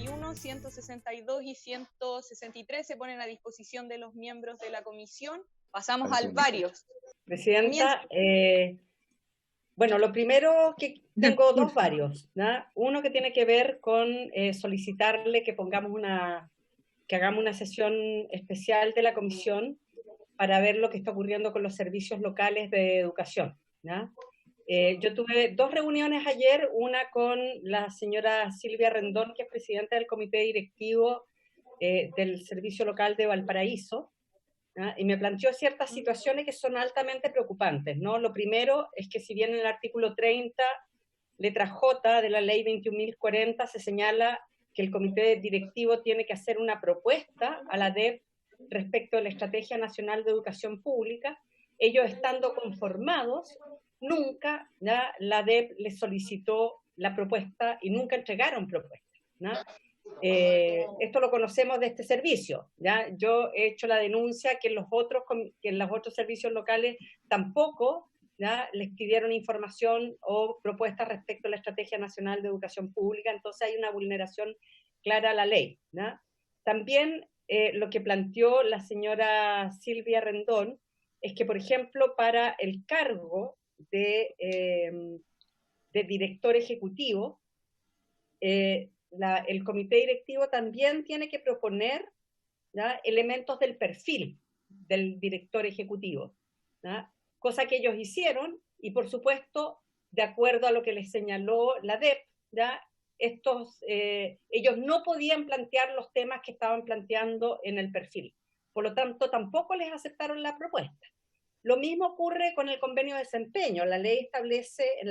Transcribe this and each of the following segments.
161, 162 y 163 se ponen a disposición de los miembros de la comisión. Pasamos al varios. Presidenta, bueno, lo primero que tengo dos varios, ¿no? Uno que tiene que ver con solicitarle que hagamos una sesión especial de la comisión para ver lo que está ocurriendo con los servicios locales de educación, ¿no? Yo tuve dos reuniones ayer, una con la señora Silvia Rendón, que es presidenta del comité directivo del servicio local de Valparaíso, ¿no? Y me planteó ciertas situaciones que son altamente preocupantes, ¿no? Lo primero es que si bien en el artículo 30, letra J de la ley 21.040 se señala que el comité directivo tiene que hacer una propuesta a la DEP respecto a la Estrategia Nacional de Educación Pública, ellos estando conformados, nunca, ¿ya?, la DEP les solicitó la propuesta y nunca entregaron propuesta, ¿no? Esto lo conocemos de este servicio, ¿ya? Yo he hecho la denuncia que en los otros servicios locales tampoco, ¿ya?, les pidieron información o propuestas respecto a la Estrategia Nacional de Educación Pública, entonces hay una vulneración clara a la ley, ¿no? También lo que planteó la señora Silvia Rendón es que, por ejemplo, para el cargo de director ejecutivo, el comité directivo también tiene que proponer, ¿ya?, elementos del perfil del director ejecutivo, ¿ya?, cosa que ellos hicieron, y por supuesto, de acuerdo a lo que les señaló la DEP, ¿ya?, ellos no podían plantear los temas que estaban planteando en el perfil. Por lo tanto, tampoco les aceptaron la propuesta. Lo mismo ocurre con el convenio de desempeño. La ley establece en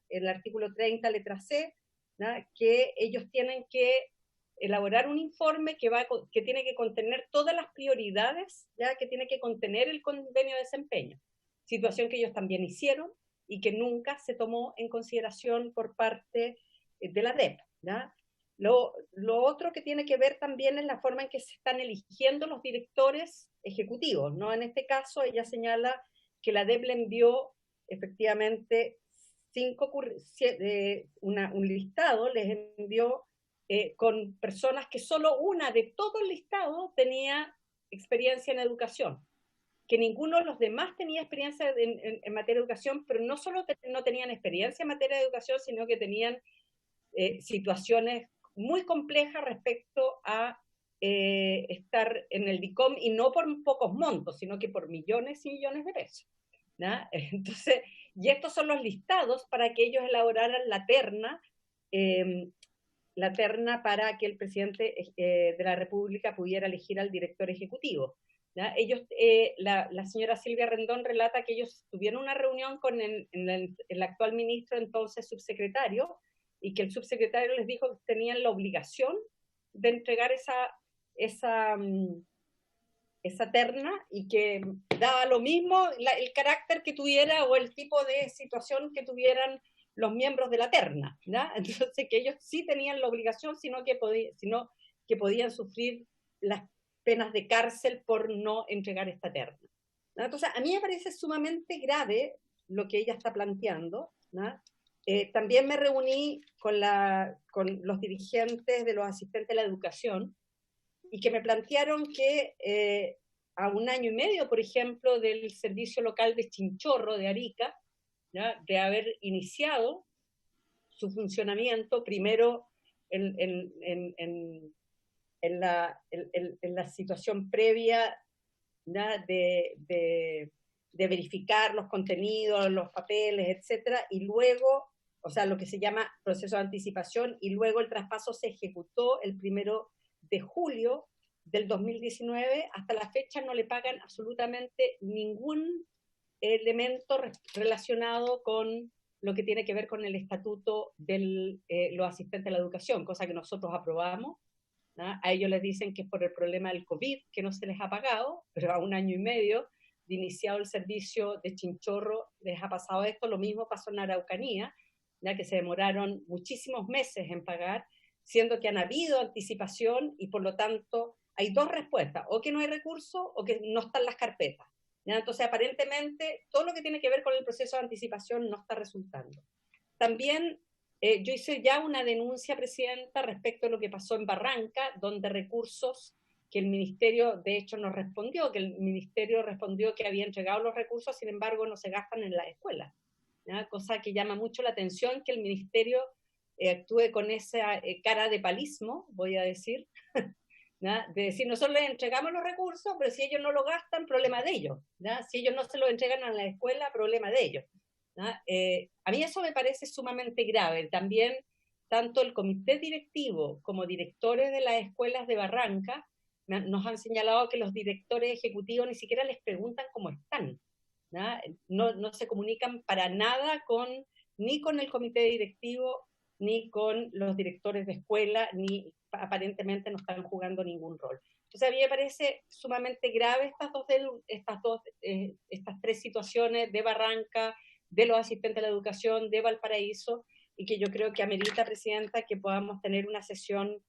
el artículo 30, letra C, ¿no?, que ellos tienen que elaborar un informe que tiene que contener todas las prioridades, ¿ya?, que tiene que contener el convenio de desempeño. Situación que ellos también hicieron y que nunca se tomó en consideración por parte de la DEP, ¿ya? Lo otro que tiene que ver también es la forma en que se están eligiendo los directores ejecutivos, ¿no? En este caso, ella señala que la DEP le envió efectivamente un listado, les envió con personas que solo una de todo el listado tenía experiencia en educación, que ninguno de los demás tenía experiencia en materia de educación, pero no solo no tenían experiencia en materia de educación, sino que tenían situaciones muy complejas respecto a estar en el DICOM, y no por pocos montos, sino que por millones y millones de pesos, ¿no? Entonces, y estos son los listados para que ellos elaboraran la terna para que el presidente de la República pudiera elegir al director ejecutivo, ¿no? La señora Silvia Rendón relata que ellos tuvieron una reunión con el actual ministro, entonces subsecretario, y que el subsecretario les dijo que tenían la obligación de entregar esa terna, y que daba lo mismo el carácter que tuviera o el tipo de situación que tuvieran los miembros de la terna, ¿no? Entonces que ellos sí tenían la obligación, sino que podían sufrir las penas de cárcel por no entregar esta terna, ¿no? Entonces a mí me parece sumamente grave lo que ella está planteando, ¿no? También me reuní con los dirigentes de los asistentes de la educación, y que me plantearon que a 1 año y medio, por ejemplo, del servicio local de Chinchorro, de Arica, ¿ya?, de haber iniciado su funcionamiento, primero en la situación previa, ¿ya?, de verificar los contenidos, los papeles, etcétera, y luego, o sea, lo que se llama proceso de anticipación, y luego el traspaso se ejecutó el 1 de julio del 2019, hasta la fecha no le pagan absolutamente ningún elemento relacionado con lo que tiene que ver con el estatuto de los asistentes de la educación, cosa que nosotros aprobamos, ¿no? A ellos les dicen que es por el problema del COVID que no se les ha pagado, pero a 1 año y medio de iniciado el servicio de Chinchorro les ha pasado esto. Lo mismo pasó en Araucanía, ya que se demoraron muchísimos meses en pagar, siendo que han habido anticipación, y por lo tanto hay dos respuestas: o que no hay recursos o que no están las carpetas, ¿ya? Entonces aparentemente todo lo que tiene que ver con el proceso de anticipación no está resultando. También yo hice ya una denuncia, Presidenta, respecto a lo que pasó en Barranca, donde recursos que el Ministerio, de hecho, nos respondió, que el Ministerio respondió que había entregado los recursos, sin embargo, no se gastan en las escuelas, ¿ya? Cosa que llama mucho la atención que el Ministerio actúe con esa cara de palismo, voy a decir, ¿ya? De decir, nosotros les entregamos los recursos, pero si ellos no lo gastan, problema de ellos, ¿ya? Si ellos no se los entregan a la escuela, problema de ellos, ¿ya? A mí eso me parece sumamente grave. También, tanto el comité directivo como directores de las escuelas de Barranca nos han señalado que los directores ejecutivos ni siquiera les preguntan cómo están, no se comunican para nada ni con el comité directivo, ni con los directores de escuela, ni aparentemente no están jugando ningún rol. Entonces a mí me parece sumamente grave estas tres situaciones de Barranca, de los asistentes de la educación, de Valparaíso, y que yo creo que amerita, Presidenta, que podamos tener una sesión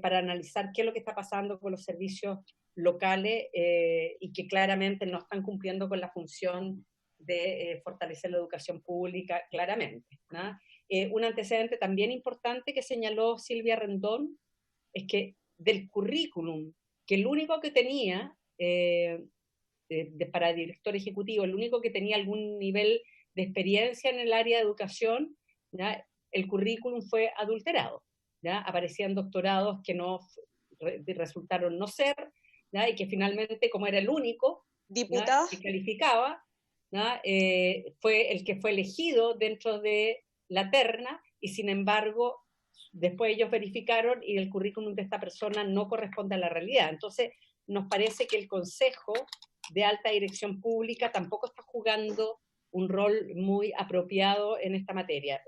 para analizar qué es lo que está pasando con los servicios locales y que claramente no están cumpliendo con la función de fortalecer la educación pública, claramente, ¿no? Un antecedente también importante que señaló Silvia Rendón es que del currículum, que el único que tenía para director ejecutivo, el único que tenía algún nivel de experiencia en el área de educación, ¿ya? El currículum fue adulterado, ¿ya? Aparecían doctorados que no resultaron no ser, ¿ya? Y que finalmente, como era el único que calificaba, ¿ya? Fue el que fue elegido dentro de la terna, y sin embargo después ellos verificaron y el currículum de esta persona no corresponde a la realidad. Entonces nos parece que el Consejo de Alta Dirección Pública tampoco está jugando un rol muy apropiado en esta materia.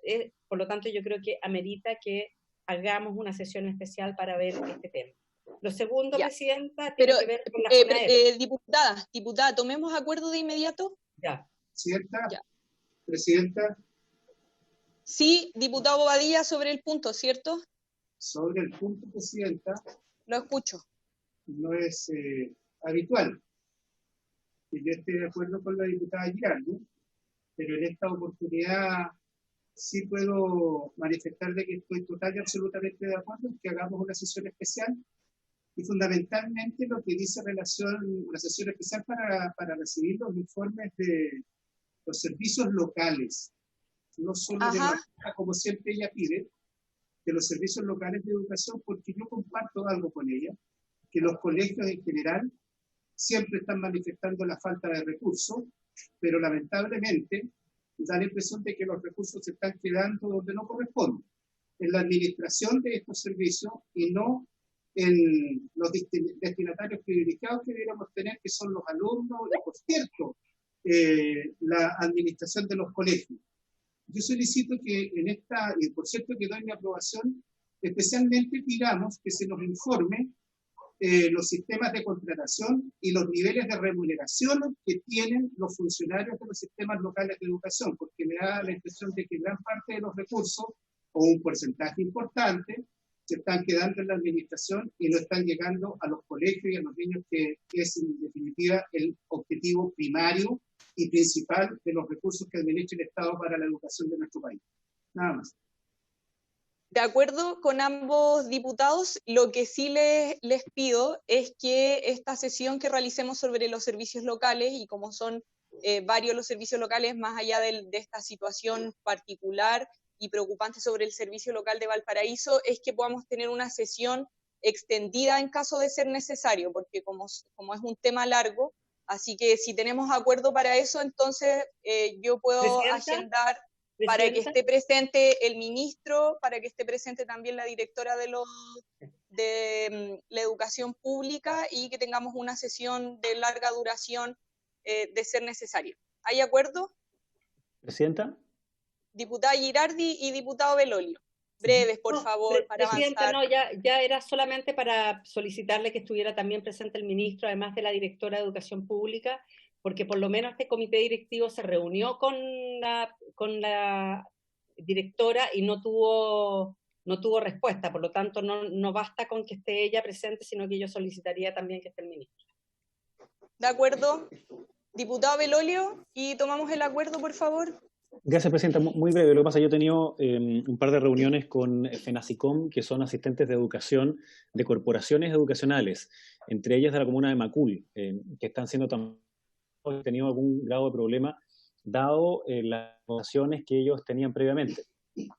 Por lo tanto, yo creo que amerita que hagamos una sesión especial para ver este tema. Lo segundo, ya, Presidenta, tiene que ver con la diputada, ¿tomemos acuerdo de inmediato? Ya. Presidenta. Sí, diputado Bobadilla, sobre el punto, ¿cierto? Sobre el punto, Presidenta. Lo escucho. No es habitual que yo esté de acuerdo con la diputada Girardi, pero en esta oportunidad sí puedo manifestar de que estoy total y absolutamente de acuerdo en que hagamos una sesión especial, y fundamentalmente lo que dice una sesión especial para recibir los informes de los servicios locales, no solo de la, como siempre ella pide, de los servicios locales de educación, porque yo comparto algo con ella, que los colegios en general siempre están manifestando la falta de recursos, pero lamentablemente da la impresión de que los recursos se están quedando donde no corresponden, en la administración de estos servicios y no en los destinatarios privilegiados que deberíamos tener, que son los alumnos y, por cierto, la administración de los colegios. Yo solicito que en esta, y por cierto que doy mi aprobación, especialmente pidamos que se nos informe los sistemas de contratación y los niveles de remuneración que tienen los funcionarios de los sistemas locales de educación, porque me da la impresión de que gran parte de los recursos, o un porcentaje importante, se están quedando en la administración y no están llegando a los colegios y a los niños, que es en definitiva el objetivo primario y principal de los recursos que administra el Estado para la educación de nuestro país. Nada más. De acuerdo con ambos diputados, lo que sí les pido es que esta sesión que realicemos sobre los servicios locales, y como son varios los servicios locales, más allá de esta situación particular y preocupante sobre el servicio local de Valparaíso, es que podamos tener una sesión extendida en caso de ser necesario, porque como es un tema largo, así que si tenemos acuerdo para eso, entonces yo puedo agendar para que esté presente el ministro, para que esté presente también la directora de la educación pública, y que tengamos una sesión de larga duración de ser necesario. ¿Hay acuerdo? Presidenta. Diputada Girardi y diputado Belolio. Breves, por favor, para Presidenta, avanzar. No, ya era solamente para solicitarle que estuviera también presente el ministro, además de la directora de Educación Pública, porque por lo menos este comité directivo se reunió con la directora y no tuvo respuesta. Por lo tanto, no basta con que esté ella presente, sino que yo solicitaría también que esté el ministro. De acuerdo. Diputado Belolio, y tomamos el acuerdo, por favor. Gracias, Presidenta. Muy breve. Lo que pasa es que yo he tenido un par de reuniones con FENACICOM, que son asistentes de educación de corporaciones educacionales, entre ellas de la comuna de Macul, que están siendo también, han tenido algún grado de problema, dado las votaciones que ellos tenían previamente.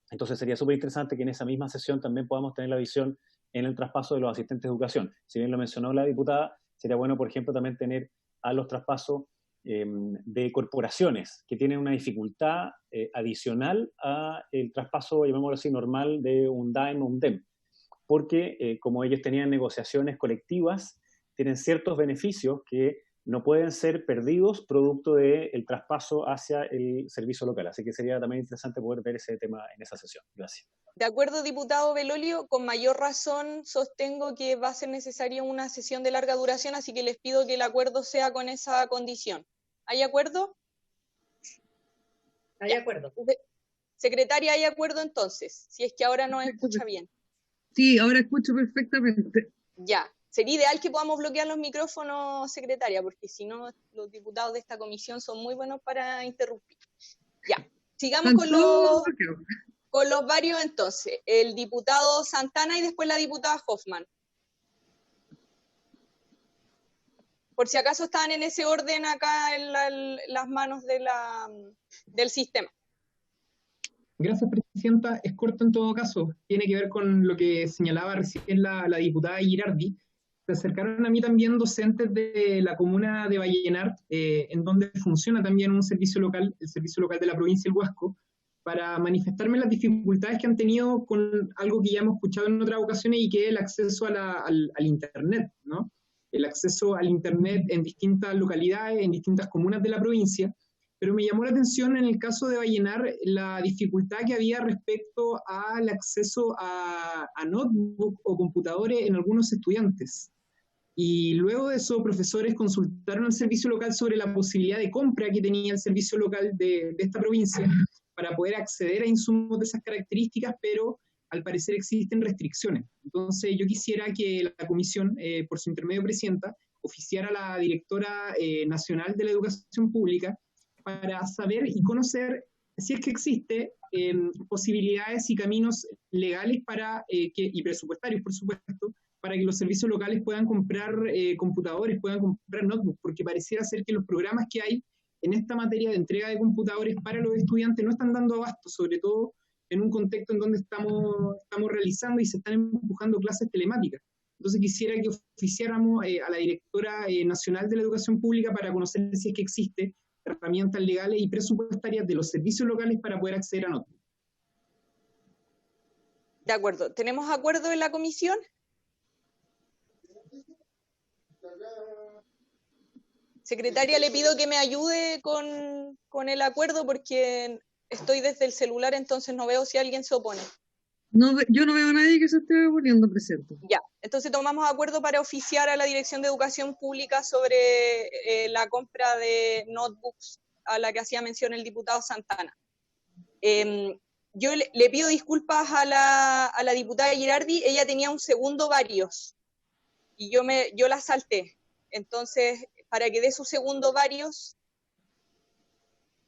Entonces sería súper interesante que en esa misma sesión también podamos tener la visión en el traspaso de los asistentes de educación. Si bien lo mencionó la diputada, sería bueno, por ejemplo, también tener a los traspasos de corporaciones que tienen una dificultad adicional a el traspaso, llamémoslo así, normal de un DAEM o un DEM, porque como ellos tenían negociaciones colectivas, tienen ciertos beneficios que no pueden ser perdidos producto del traspaso hacia el servicio local. Así que sería también interesante poder ver ese tema en esa sesión. Gracias. De acuerdo, diputado Belolio, con mayor razón sostengo que va a ser necesaria una sesión de larga duración, así que les pido que el acuerdo sea con esa condición. ¿Hay acuerdo? Hay acuerdo. Secretaria, ¿hay acuerdo entonces? Si es que ahora no escucha bien. Sí, ahora escucho perfectamente. Ya. Sería ideal que podamos bloquear los micrófonos, secretaria, porque si no, los diputados de esta comisión son muy buenos para interrumpir. Ya. Sigamos con los varios entonces. El diputado Santana y después la diputada Hoffman. Por si acaso estaban en ese orden acá en las manos del sistema. Gracias, Presidenta. Es corto en todo caso. Tiene que ver con lo que señalaba recién la diputada Girardi. Se acercaron a mí también docentes de la comuna de Vallenar, en donde funciona también un servicio local, el servicio local de la provincia del Huasco, para manifestarme las dificultades que han tenido con algo que ya hemos escuchado en otras ocasiones y que es el acceso al Internet, ¿no? El acceso al Internet en distintas localidades, en distintas comunas de la provincia, pero me llamó la atención en el caso de Vallenar la dificultad que había respecto al acceso a notebook o computadores en algunos estudiantes. Y luego de eso, profesores consultaron al servicio local sobre la posibilidad de compra que tenía el servicio local de esta provincia para poder acceder a insumos de esas características, pero al parecer existen restricciones. Entonces yo quisiera que la comisión, por su intermedio, Presidenta, oficiara a la directora nacional de la educación pública para saber y conocer si es que existe posibilidades y caminos legales para y presupuestarios, por supuesto, para que los servicios locales puedan comprar computadores, puedan comprar notebooks, porque pareciera ser que los programas que hay en esta materia de entrega de computadores para los estudiantes no están dando abasto, sobre todo en un contexto en donde estamos realizando y se están empujando clases telemáticas. Entonces quisiera que oficiáramos a la directora nacional de la educación pública para conocer si es que existe herramientas legales y presupuestarias de los servicios locales para poder acceder a notebooks. De acuerdo. ¿Tenemos acuerdo en la comisión? Secretaria, le pido que me ayude con el acuerdo porque estoy desde el celular, entonces no veo si alguien se opone. No, yo no veo a nadie que se esté oponiendo, presente. Ya, entonces tomamos acuerdo para oficiar a la Dirección de Educación Pública sobre la compra de notebooks a la que hacía mención el diputado Santana. Yo le pido disculpas a la diputada Girardi, ella tenía un segundo varios y yo la salté. Entonces, para que dé su segundo varios.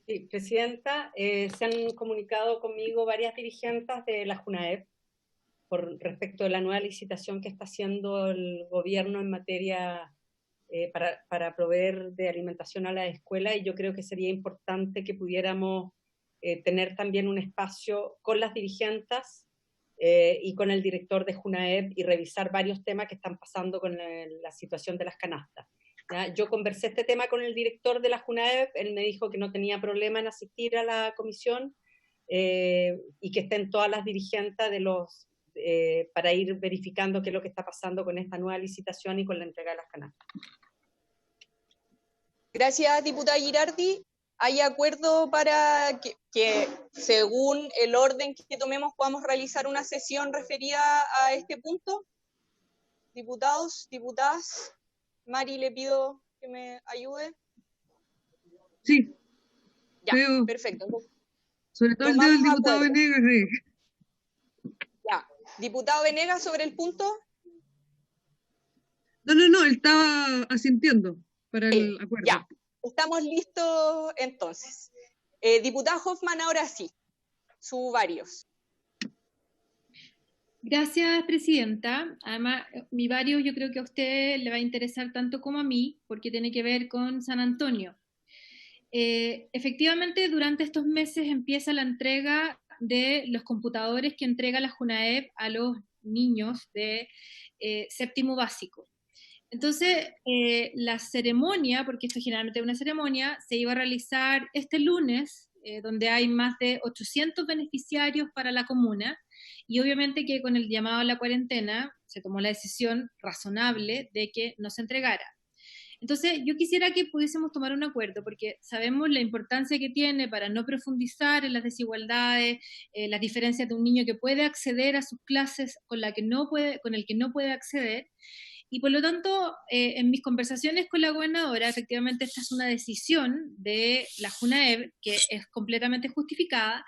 Sí, Presidenta, se han comunicado conmigo varias dirigentes de la JUNAEP por respecto de la nueva licitación que está haciendo el gobierno en materia para proveer de alimentación a la escuela, y yo creo que sería importante que pudiéramos tener también un espacio con las dirigentes y con el director de JUNAEP y revisar varios temas que están pasando con la situación de las canastas. ¿Ya? Yo conversé este tema con el director de la JUNAEP, él me dijo que no tenía problema en asistir a la comisión y que estén todas las dirigentes para ir verificando qué es lo que está pasando con esta nueva licitación y con la entrega de las canastas. Gracias, diputada Girardi. ¿Hay acuerdo para que según el orden que tomemos podamos realizar una sesión referida a este punto? Diputados, diputadas. Mari, le pido que me ayude. Sí. Ya, perfecto. Sobre todo el dedo del diputado Venegas. Ya, diputado Venegas, sobre el punto. No, él estaba asintiendo para el acuerdo. Ya, estamos listos entonces. Diputada Hoffman, ahora sí, varios. Gracias, presidenta. Además, mi vario yo creo que a usted le va a interesar tanto como a mí, porque tiene que ver con San Antonio. Efectivamente, durante estos meses empieza la entrega de los computadores que entrega la JUNAEB a los niños de séptimo básico. Entonces, la ceremonia, porque esto generalmente es una ceremonia, se iba a realizar este lunes, donde hay más de 800 beneficiarios para la comuna, y obviamente que con el llamado a la cuarentena se tomó la decisión razonable de que no se entregara. Entonces, yo quisiera que pudiésemos tomar un acuerdo, porque sabemos la importancia que tiene para no profundizar en las desigualdades, las diferencias de un niño que puede acceder a sus clases con el que no puede acceder. Y por lo tanto, en mis conversaciones con la gobernadora, efectivamente esta es una decisión de la JUNAEB que es completamente justificada,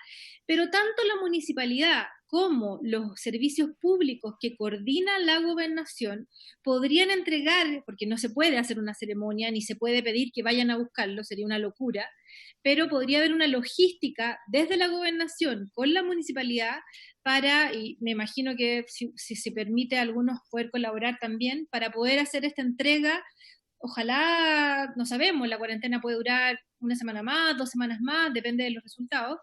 pero tanto la municipalidad como los servicios públicos que coordinan la gobernación podrían entregar, porque no se puede hacer una ceremonia, ni se puede pedir que vayan a buscarlo, sería una locura, pero podría haber una logística desde la gobernación con la municipalidad para, y me imagino que si se permite a algunos poder colaborar también, para poder hacer esta entrega. Ojalá, no sabemos, la cuarentena puede durar una semana más, 2 semanas más, depende de los resultados,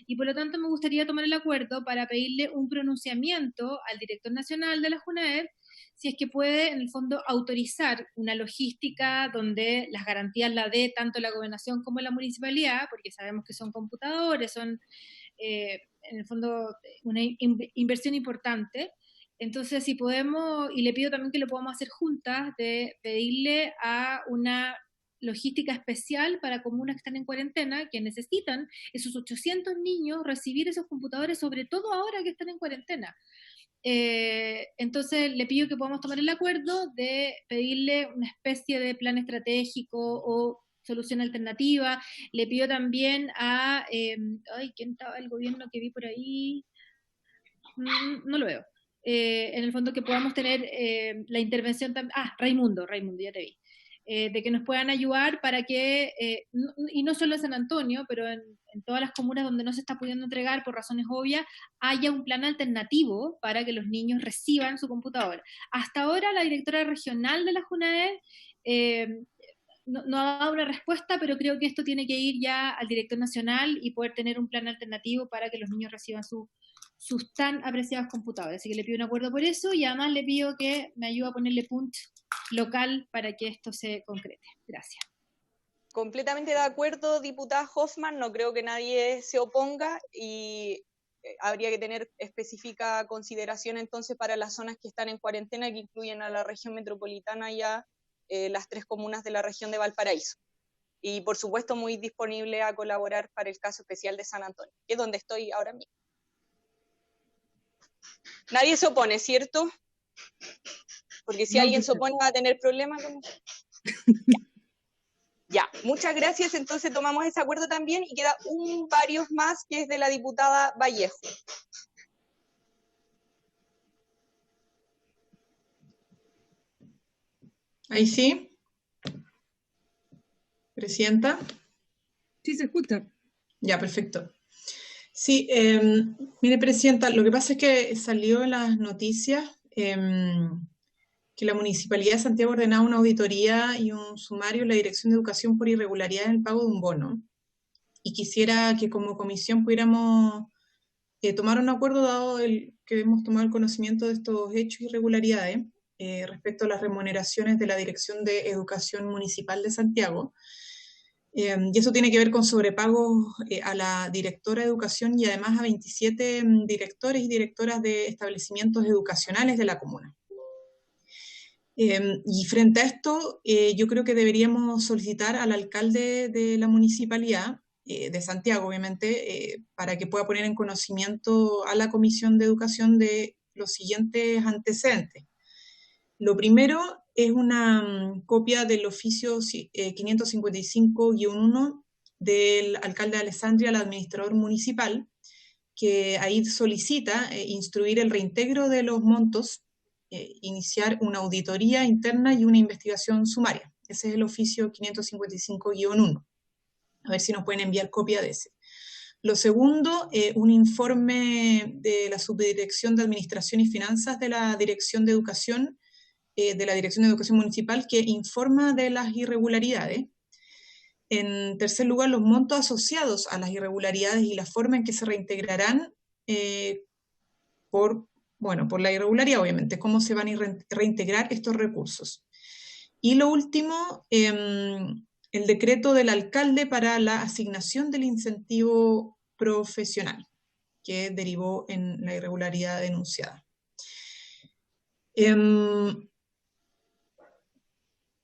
y por lo tanto me gustaría tomar el acuerdo para pedirle un pronunciamiento al director nacional de la JUNAEB, si es que puede, en el fondo, autorizar una logística donde las garantías la dé tanto la gobernación como la municipalidad, porque sabemos que son computadores, son, en el fondo, una inversión importante. Entonces, si podemos, y le pido también que lo podamos hacer juntas, de pedirle a una logística especial para comunas que están en cuarentena, que necesitan esos 800 niños recibir esos computadores, sobre todo ahora que están en cuarentena. Entonces, le pido que podamos tomar el acuerdo de pedirle una especie de plan estratégico o solución alternativa. Le pido también a... ¿quién estaba el gobierno que vi por ahí? No lo veo. En el fondo que podamos tener la intervención también, Raimundo, ya te vi, de que nos puedan ayudar para que, y no solo en San Antonio, pero en todas las comunas donde no se está pudiendo entregar por razones obvias, haya un plan alternativo para que los niños reciban su computadora. Hasta ahora la directora regional de la JUNAEB no ha dado una respuesta, pero creo que esto tiene que ir ya al director nacional y poder tener un plan alternativo para que los niños reciban sus tan apreciados computadores. Así que le pido un acuerdo por eso y además le pido que me ayude a ponerle punch local para que esto se concrete. Gracias. Completamente de acuerdo, diputada Hoffman, no creo que nadie se oponga y habría que tener específica consideración entonces para las zonas que están en cuarentena, que incluyen a la región metropolitana y a las 3 comunas de la región de Valparaíso. Y por supuesto muy disponible a colaborar para el caso especial de San Antonio, que es donde estoy ahora mismo. Nadie se opone, ¿cierto? Porque si alguien se opone va a tener problemas. Ya, muchas gracias. Entonces tomamos ese acuerdo también y queda varios más que es de la diputada Vallejo. Ahí sí. Presidenta. Sí, se escucha. Ya, perfecto. Sí, mire, Presidenta, lo que pasa es que salió en las noticias que la Municipalidad de Santiago ordenaba una auditoría y un sumario en la Dirección de Educación por irregularidad en el pago de un bono. Y quisiera que como comisión pudiéramos tomar un acuerdo, dado que hemos tomado el conocimiento de estos hechos y irregularidades respecto a las remuneraciones de la Dirección de Educación Municipal de Santiago. Y eso tiene que ver con sobrepagos a la directora de educación y además a 27 directores y directoras de establecimientos educacionales de la comuna. Y frente a esto, yo creo que deberíamos solicitar al alcalde de la municipalidad, de Santiago obviamente, para que pueda poner en conocimiento a la Comisión de Educación de los siguientes antecedentes. Lo primero es una copia del oficio 555-1 del alcalde de Alessandria al administrador municipal, que ahí solicita instruir el reintegro de los montos, iniciar una auditoría interna y una investigación sumaria. Ese es el oficio 555-1. A ver si nos pueden enviar copia de ese. Lo segundo, un informe de la Subdirección de Administración y Finanzas de la Dirección de Educación Municipal, que informa de las irregularidades. En tercer lugar, los montos asociados a las irregularidades y la forma en que se reintegrarán por la irregularidad, obviamente, cómo se van a reintegrar estos recursos. Y lo último, el decreto del alcalde para la asignación del incentivo profesional, que derivó en la irregularidad denunciada.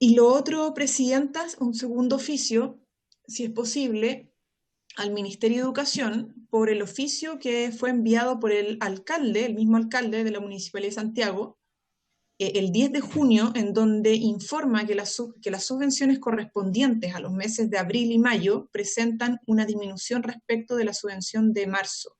Y lo otro, Presidenta, un segundo oficio, si es posible, al Ministerio de Educación por el oficio que fue enviado por el alcalde, el mismo alcalde de la Municipalidad de Santiago, el 10 de junio, en donde informa que las subvenciones correspondientes a los meses de abril y mayo presentan una disminución respecto de la subvención de marzo,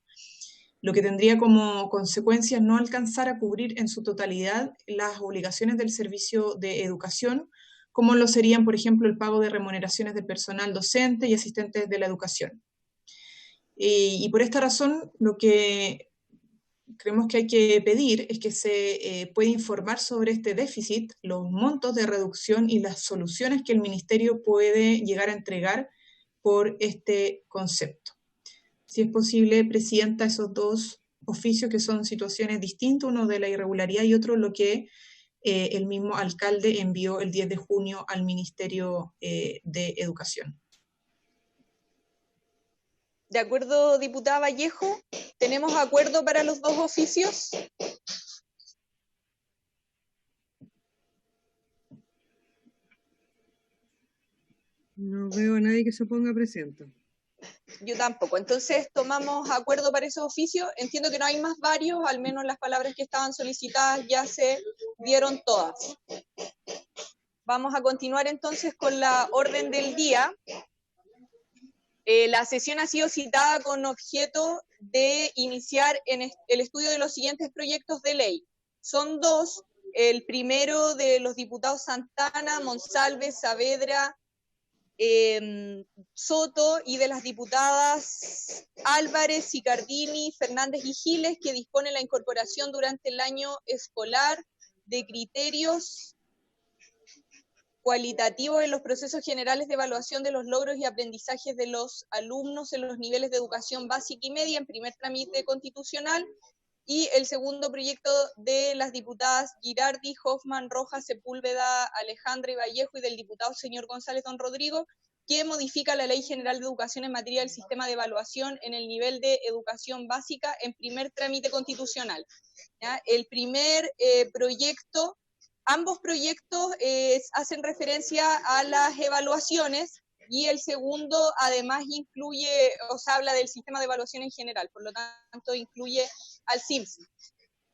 lo que tendría como consecuencia no alcanzar a cubrir en su totalidad las obligaciones del servicio de educación, como lo serían, por ejemplo, el pago de remuneraciones del personal docente y asistentes de la educación. Y por esta razón, lo que creemos que hay que pedir es que se pueda informar sobre este déficit, los montos de reducción y las soluciones que el Ministerio puede llegar a entregar por este concepto. Si es posible, Presidenta, esos dos oficios que son situaciones distintas, uno de la irregularidad y otro lo que el mismo alcalde envió el 10 de junio al Ministerio de Educación. De acuerdo, diputada Vallejo, ¿tenemos acuerdo para los dos oficios? No veo a nadie que se oponga, Presidenta. Yo tampoco. Entonces tomamos acuerdo para esos oficios. Entiendo que no hay más varios, al menos las palabras que estaban solicitadas ya se dieron todas. Vamos a continuar entonces con la orden del día. La sesión ha sido citada con objeto de iniciar en el estudio de los siguientes proyectos de ley. Son dos. El primero de los diputados Santana, Monsalve, Saavedra, Soto, y de las diputadas Álvarez, Sicardini, Fernández y Giles, que dispone la incorporación durante el año escolar de criterios cualitativos en los procesos generales de evaluación de los logros y aprendizajes de los alumnos en los niveles de educación básica y media en primer trámite constitucional, y el segundo proyecto de las diputadas Girardi, Hoffman, Rojas, Sepúlveda, Alejandra y Vallejo, y del diputado señor González Don Rodrigo, que modifica la Ley General de Educación en materia del sistema de evaluación en el nivel de educación básica en primer trámite constitucional. ¿Ya? El primer proyecto, ambos proyectos hacen referencia a las evaluaciones, y el segundo además incluye, habla del sistema de evaluación en general, por lo tanto incluye al CIMSS.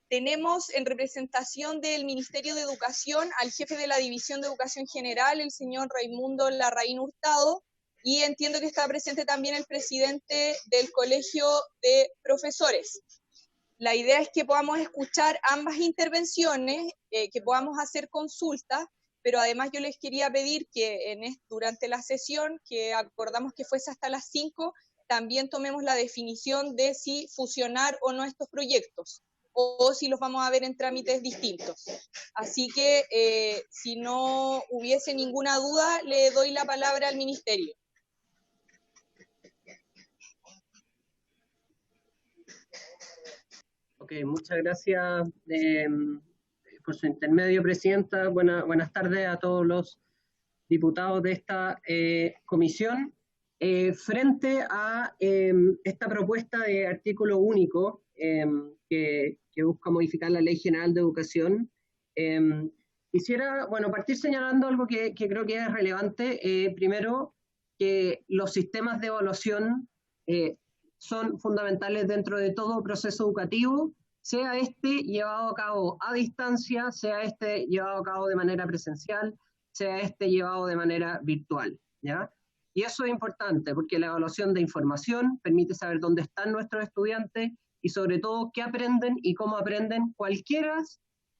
Tenemos en representación del Ministerio de Educación al jefe de la División de Educación General, el señor Raimundo Larraín Hurtado, y entiendo que está presente también el presidente del Colegio de Profesores. La idea es que podamos escuchar ambas intervenciones, que podamos hacer consultas, pero además yo les quería pedir que durante la sesión, que acordamos que fuese hasta las 5, también tomemos la definición de si fusionar o no estos proyectos, o si los vamos a ver en trámites distintos. Así que, si no hubiese ninguna duda, le doy la palabra al Ministerio. Ok, muchas gracias por su intermedio, Presidenta. Buenas tardes a todos los diputados de esta comisión. Frente a esta propuesta de artículo único que busca modificar la Ley General de Educación, quisiera partir señalando algo que creo que es relevante. Primero, que los sistemas de evaluación son fundamentales dentro de todo proceso educativo, sea este llevado a cabo a distancia, sea este llevado a cabo de manera presencial, sea este llevado de manera virtual, ¿ya? Y eso es importante porque la evaluación de información permite saber dónde están nuestros estudiantes y sobre todo qué aprenden y cómo aprenden cualquiera,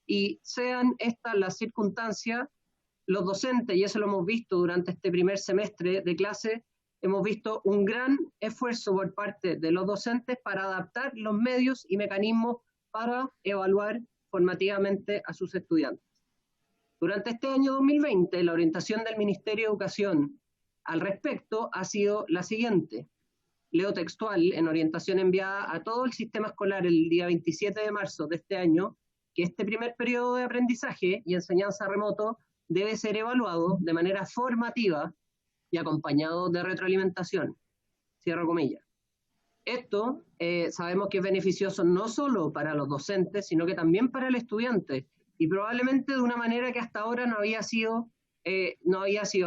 y sean estas las circunstancias, los docentes, y eso lo hemos visto durante este primer semestre de clase, hemos visto un gran esfuerzo por parte de los docentes para adaptar los medios y mecanismos para evaluar formativamente a sus estudiantes. Durante este año 2020, la orientación del Ministerio de Educación al respecto ha sido la siguiente. Leo textual, en orientación enviada a todo el sistema escolar el día 27 de marzo de este año, que este primer periodo de aprendizaje y enseñanza remoto debe ser evaluado de manera formativa y acompañado de retroalimentación. Cierro comillas. Esto sabemos que es beneficioso no solo para los docentes, sino que también para el estudiante, y probablemente de una manera que hasta ahora no había sido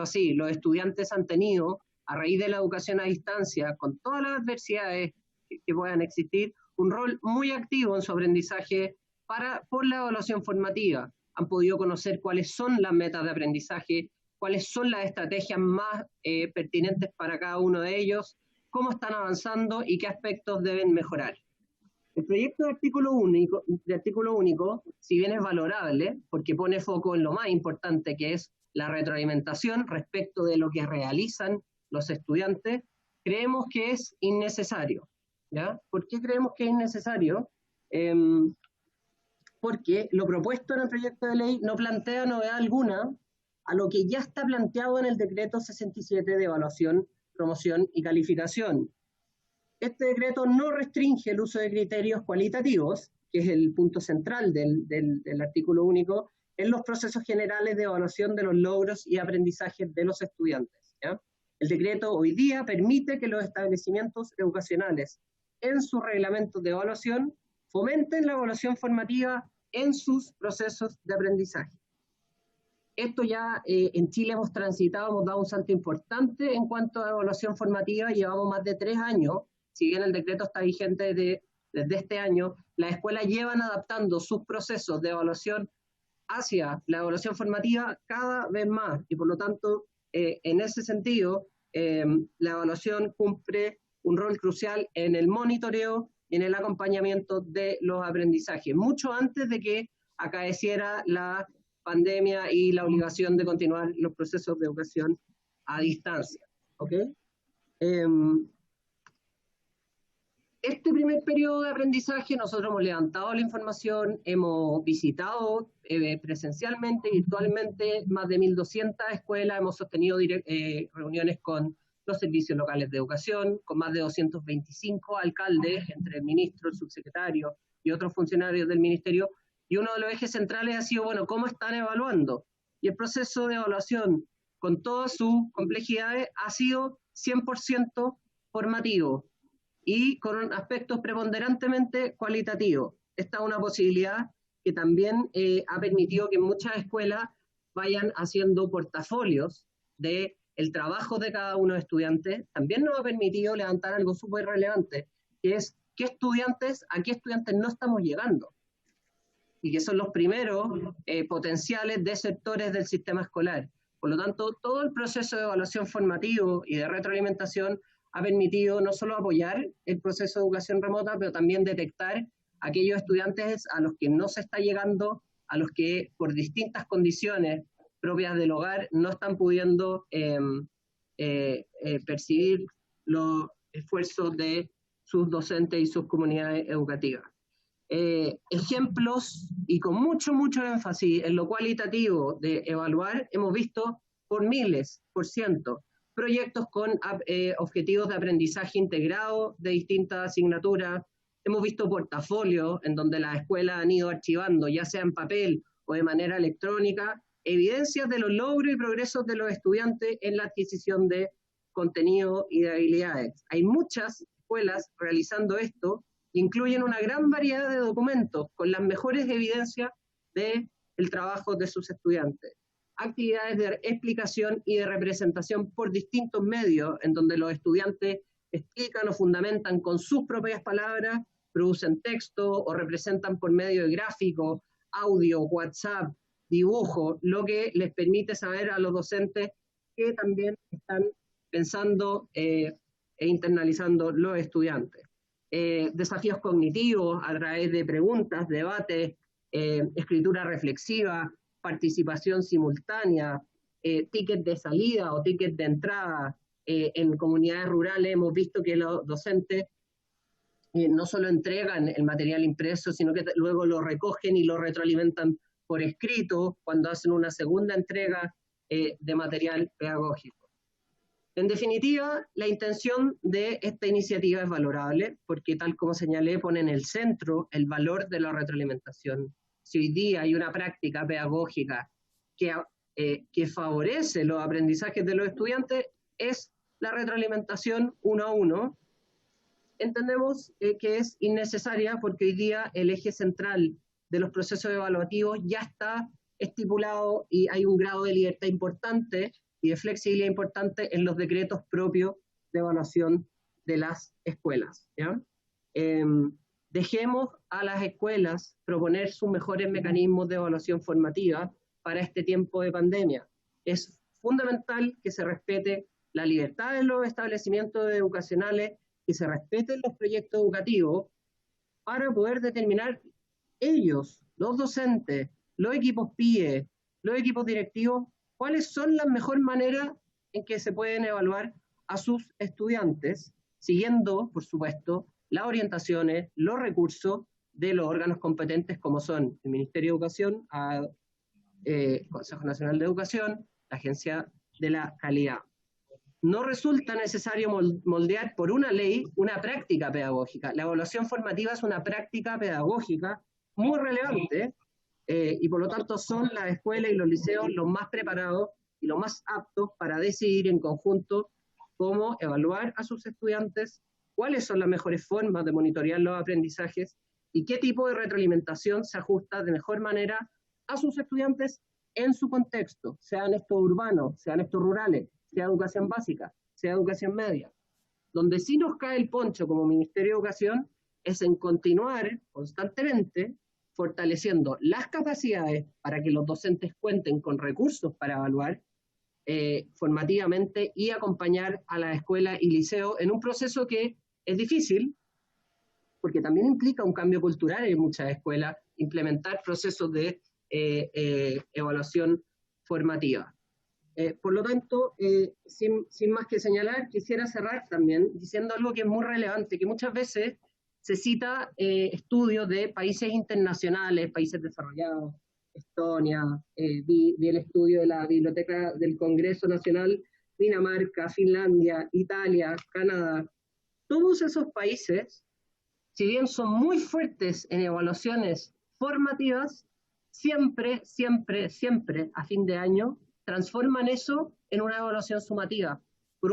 así. Los estudiantes han tenido, a raíz de la educación a distancia, con todas las adversidades que puedan existir, un rol muy activo en su aprendizaje por la evaluación formativa. Han podido conocer cuáles son las metas de aprendizaje, cuáles son las estrategias más pertinentes para cada uno de ellos, cómo están avanzando y qué aspectos deben mejorar. El proyecto de artículo único, si bien es valorable, porque pone foco en lo más importante, que es la retroalimentación respecto de lo que realizan los estudiantes, creemos que es innecesario. ¿Ya? ¿Por qué creemos que es innecesario? Porque lo propuesto en el proyecto de ley no plantea novedad alguna a lo que ya está planteado en el decreto 67 de evaluación, promoción y calificación. Este decreto no restringe el uso de criterios cualitativos, que es el punto central del artículo único, en los procesos generales de evaluación de los logros y aprendizajes de los estudiantes. ¿Ya? El decreto hoy día permite que los establecimientos educacionales, en sus reglamentos de evaluación, fomenten la evaluación formativa en sus procesos de aprendizaje. Esto ya en Chile hemos transitado, hemos dado un salto importante en cuanto a evaluación formativa, llevamos más de 3 años, si bien el decreto está vigente desde este año, las escuelas llevan adaptando sus procesos de evaluación hacia la evaluación formativa cada vez más, y por lo tanto, en ese sentido, la evaluación cumple un rol crucial en el monitoreo y en el acompañamiento de los aprendizajes, mucho antes de que acaeciera la pandemia y la obligación de continuar los procesos de educación a distancia. ¿Okay? Este primer periodo de aprendizaje nosotros hemos levantado la información, hemos visitado presencialmente, virtualmente, más de 1.200 escuelas, hemos sostenido reuniones con los servicios locales de educación, con más de 225 alcaldes, entre el ministro, el subsecretario y otros funcionarios del ministerio, y uno de los ejes centrales ha sido, bueno, ¿cómo están evaluando? Y el proceso de evaluación, con todas sus complejidades, ha sido 100% formativo y con aspectos preponderantemente cualitativos. Esta es una posibilidad que también ha permitido que muchas escuelas vayan haciendo portafolios del trabajo de cada uno de los estudiantes. También nos ha permitido levantar algo súper relevante, que es a qué estudiantes no estamos llegando, y que son los primeros potenciales desertores del sistema escolar. Por lo tanto, todo el proceso de evaluación formativo y de retroalimentación ha permitido no solo apoyar el proceso de educación remota, pero también detectar aquellos estudiantes a los que no se está llegando, a los que por distintas condiciones propias del hogar no están pudiendo percibir los esfuerzos de sus docentes y sus comunidades educativas. Ejemplos, y con mucho énfasis en lo cualitativo de evaluar, hemos visto por miles, por cientos, proyectos con objetivos de aprendizaje integrado de distintas asignaturas. Hemos visto portafolios en donde las escuelas han ido archivando, ya sea en papel o de manera electrónica, evidencias de los logros y progresos de los estudiantes en la adquisición de contenido y de habilidades. Hay muchas escuelas realizando esto, incluyen una gran variedad de documentos con las mejores evidencias del trabajo de sus estudiantes. Actividades de explicación y de representación por distintos medios, en donde los estudiantes explican o fundamentan con sus propias palabras, producen texto o representan por medio de gráficos, audio, WhatsApp, dibujo, lo que les permite saber a los docentes que también están pensando e internalizando los estudiantes. Desafíos cognitivos a través de preguntas, debates, escritura reflexiva, participación simultánea, ticket de salida o ticket de entrada, en comunidades rurales hemos visto que los docentes no solo entregan el material impreso, sino que luego lo recogen y lo retroalimentan por escrito cuando hacen una segunda entrega de material pedagógico. En definitiva, la intención de esta iniciativa es valorable porque, tal como señalé, pone en el centro el valor de la retroalimentación. Si hoy día hay una práctica pedagógica que favorece los aprendizajes de los estudiantes, es la retroalimentación 1 a 1. Entendemos que es innecesaria porque hoy día el eje central de los procesos evaluativos ya está estipulado y hay un grado de libertad importante y de flexibilidad importante en los decretos propios de evaluación de las escuelas, ¿ya? Dejemos a las escuelas proponer sus mejores mecanismos de evaluación formativa para este tiempo de pandemia. Es fundamental que se respete la libertad de los establecimientos educacionales, que se respeten los proyectos educativos para poder determinar ellos, los docentes, los equipos PIE, los equipos directivos, cuáles son las mejores maneras en que se pueden evaluar a sus estudiantes, siguiendo, por supuesto, las orientaciones, los recursos de los órganos competentes como son el Ministerio de Educación, Consejo Nacional de Educación, la Agencia de la Calidad. No resulta necesario moldear por una ley una práctica pedagógica. La evaluación formativa es una práctica pedagógica muy relevante y por lo tanto son las escuelas y los liceos los más preparados y los más aptos para decidir en conjunto cómo evaluar a sus estudiantes, cuáles son las mejores formas de monitorear los aprendizajes y qué tipo de retroalimentación se ajusta de mejor manera a sus estudiantes en su contexto, sean estos urbanos, sean estos rurales, sea educación básica, sea educación media. Donde sí nos cae el poncho como Ministerio de Educación es en continuar constantemente fortaleciendo las capacidades para que los docentes cuenten con recursos para evaluar formativamente y acompañar a las escuelas y liceos en un proceso que es difícil, porque también implica un cambio cultural en muchas escuelas, implementar procesos de evaluación formativa. Por lo tanto, sin más que señalar, quisiera cerrar también diciendo algo que es muy relevante, que muchas veces se cita estudios de países internacionales, países desarrollados, Estonia, vi el estudio de la Biblioteca del Congreso Nacional, Dinamarca, Finlandia, Italia, Canadá. Todos esos países, si bien son muy fuertes en evaluaciones formativas, siempre, a fin de año, transforman eso en una evaluación sumativa, por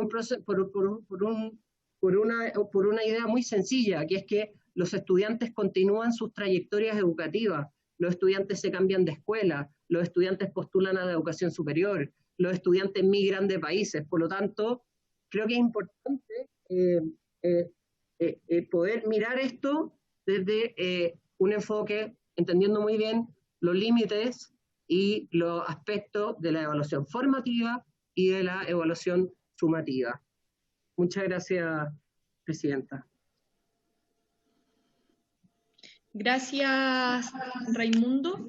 una idea muy sencilla, que es que los estudiantes continúan sus trayectorias educativas, los estudiantes se cambian de escuela, los estudiantes postulan a la educación superior, los estudiantes migran de países, por lo tanto, creo que es importante poder mirar esto desde un enfoque, entendiendo muy bien los límites y los aspectos de la evaluación formativa y de la evaluación sumativa. Muchas gracias, Presidenta. Gracias, Raimundo.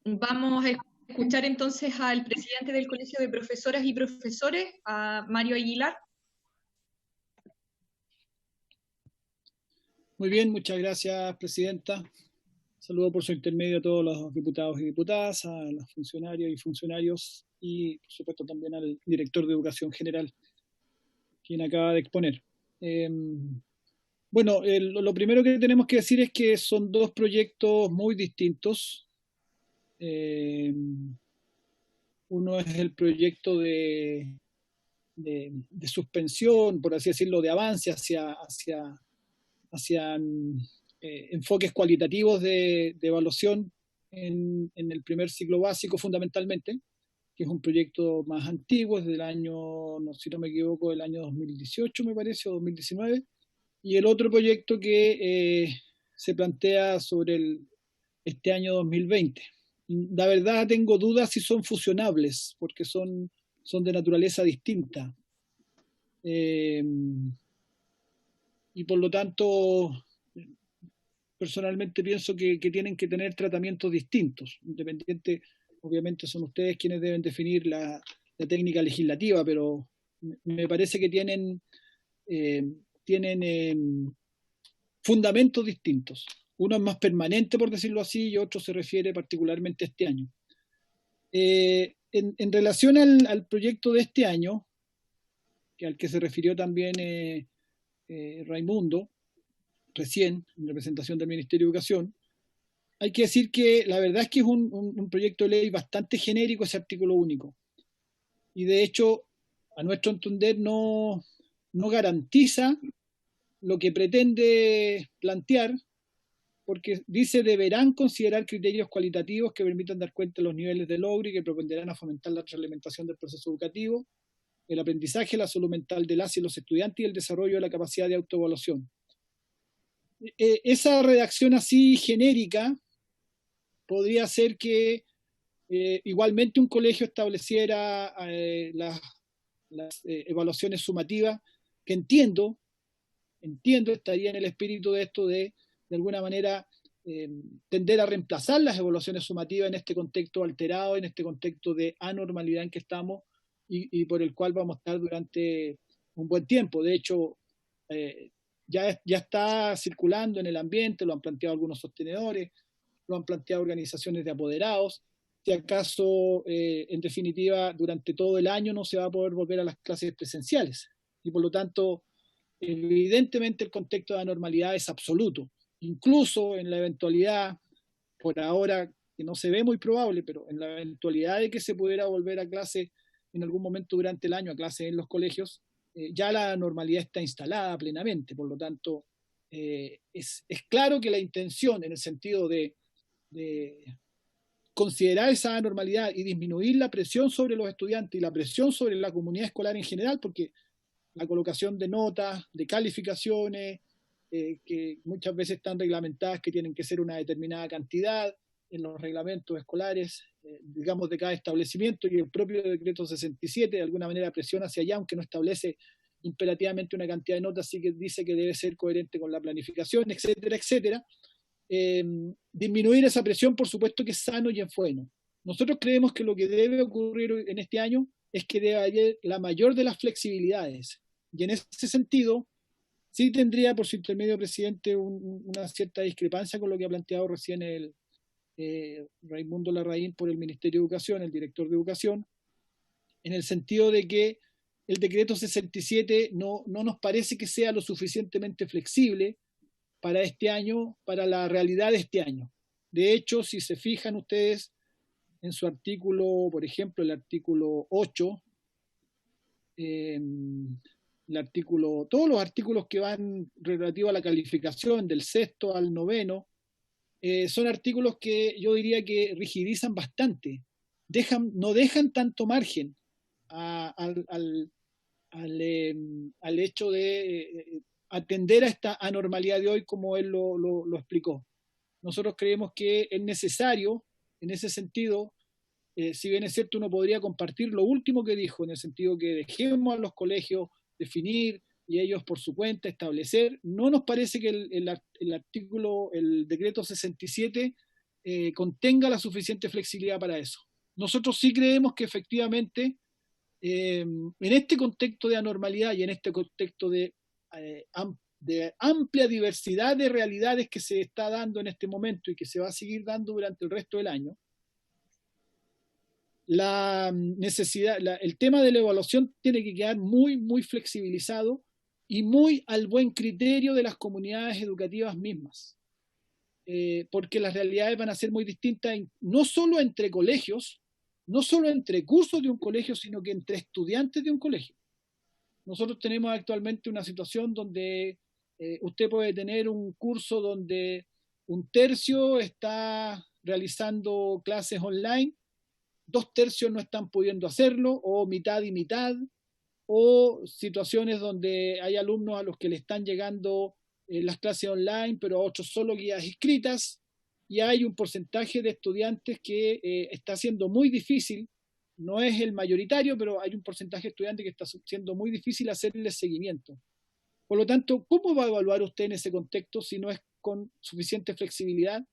Vamos a escuchar entonces al presidente del Colegio de Profesoras y Profesores, a Mario Aguilar. Muy bien, muchas gracias, Presidenta. Saludo por su intermedio a todos los diputados y diputadas, a los funcionarios y funcionarios y, por supuesto, también al director de Educación General, quien acaba de exponer. Bueno, lo primero que tenemos que decir es que son dos proyectos muy distintos. Uno es el proyecto de suspensión, por así decirlo, de avance hacia enfoques cualitativos de evaluación en el primer ciclo básico fundamentalmente, que es un proyecto más antiguo, es del año, si no me equivoco, del año 2018 me parece, o 2019, y el otro proyecto que se plantea sobre este año 2020. La verdad tengo dudas si son fusionables, porque son de naturaleza distinta. Y por lo tanto, personalmente pienso que tienen que tener tratamientos distintos. Independiente, obviamente son ustedes quienes deben definir la técnica legislativa, pero me parece que tienen fundamentos distintos. Uno es más permanente, por decirlo así, y otro se refiere particularmente a este año. En relación al proyecto de este año, al que se refirió también Raimundo, recién, en representación del Ministerio de Educación, hay que decir que la verdad es que es un proyecto de ley bastante genérico ese artículo único. Y de hecho, a nuestro entender, no garantiza lo que pretende plantear, porque dice deberán considerar criterios cualitativos que permitan dar cuenta de los niveles de logro y que propenderán a fomentar la reglamentación del proceso educativo, el aprendizaje, la salud mental de las y los estudiantes y el desarrollo de la capacidad de autoevaluación. Esa redacción así genérica podría ser que igualmente un colegio estableciera las evaluaciones sumativas, que entiendo, estaría en el espíritu de esto de alguna manera tender a reemplazar las evaluaciones sumativas en este contexto alterado, en este contexto de anormalidad en que estamos y por el cual vamos a estar durante un buen tiempo. De hecho, ya está circulando en el ambiente, lo han planteado algunos sostenedores, lo han planteado organizaciones de apoderados. Si acaso, en definitiva, durante todo el año no se va a poder volver a las clases presenciales. Y por lo tanto, evidentemente el contexto de anormalidad es absoluto. Incluso en la eventualidad, por ahora, que no se ve muy probable, pero en la eventualidad de que se pudiera volver a clase en algún momento durante el año, a clase en los colegios, ya la normalidad está instalada plenamente. Por lo tanto, es claro que la intención en el sentido de considerar esa anormalidad y disminuir la presión sobre los estudiantes y la presión sobre la comunidad escolar en general, porque la colocación de notas, de calificaciones, que muchas veces están reglamentadas que tienen que ser una determinada cantidad en los reglamentos escolares, digamos, de cada establecimiento, y el propio decreto 67 de alguna manera presiona hacia allá, aunque no establece imperativamente una cantidad de notas, sí que dice que debe ser coherente con la planificación, etcétera, etcétera. Disminuir esa presión, por supuesto que es sano y es bueno. Nosotros creemos que lo que debe ocurrir en este año es que debe haber la mayor de las flexibilidades, y en ese sentido sí tendría, por su intermedio, presidente, una cierta discrepancia con lo que ha planteado recién el Raimundo Larraín por el Ministerio de Educación, el director de Educación, en el sentido de que el decreto 67 no nos parece que sea lo suficientemente flexible para este año, para la realidad de este año. De hecho, si se fijan ustedes en su artículo, por ejemplo, el artículo 8, todos los artículos que van relativos a la calificación del sexto al noveno, son artículos que yo diría que rigidizan bastante, no dejan tanto margen al hecho de atender a esta anormalidad de hoy, como él lo explicó. Nosotros creemos que es necesario, en ese sentido, si bien es cierto, uno podría compartir lo último que dijo, en el sentido que dejemos a los colegios definir y ellos por su cuenta establecer. No nos parece que el decreto 67 contenga la suficiente flexibilidad para eso. Nosotros sí creemos que efectivamente en este contexto de anormalidad y en este contexto de amplia diversidad de realidades que se está dando en este momento y que se va a seguir dando durante el resto del año, el tema de la evaluación tiene que quedar muy, muy flexibilizado y muy al buen criterio de las comunidades educativas mismas, porque las realidades van a ser muy distintas, no solo entre colegios, no solo entre cursos de un colegio, sino que entre estudiantes de un colegio. Nosotros tenemos actualmente una situación donde usted puede tener un curso donde un tercio está realizando clases online, 2/3 no están pudiendo hacerlo, o mitad y mitad, o situaciones donde hay alumnos a los que le están llegando las clases online, pero a otros solo guías escritas, y hay un porcentaje de estudiantes que está siendo muy difícil, no es el mayoritario, pero hay un porcentaje de estudiantes que está siendo muy difícil hacerle seguimiento. Por lo tanto, ¿cómo va a evaluar usted en ese contexto si no es con suficiente flexibilidad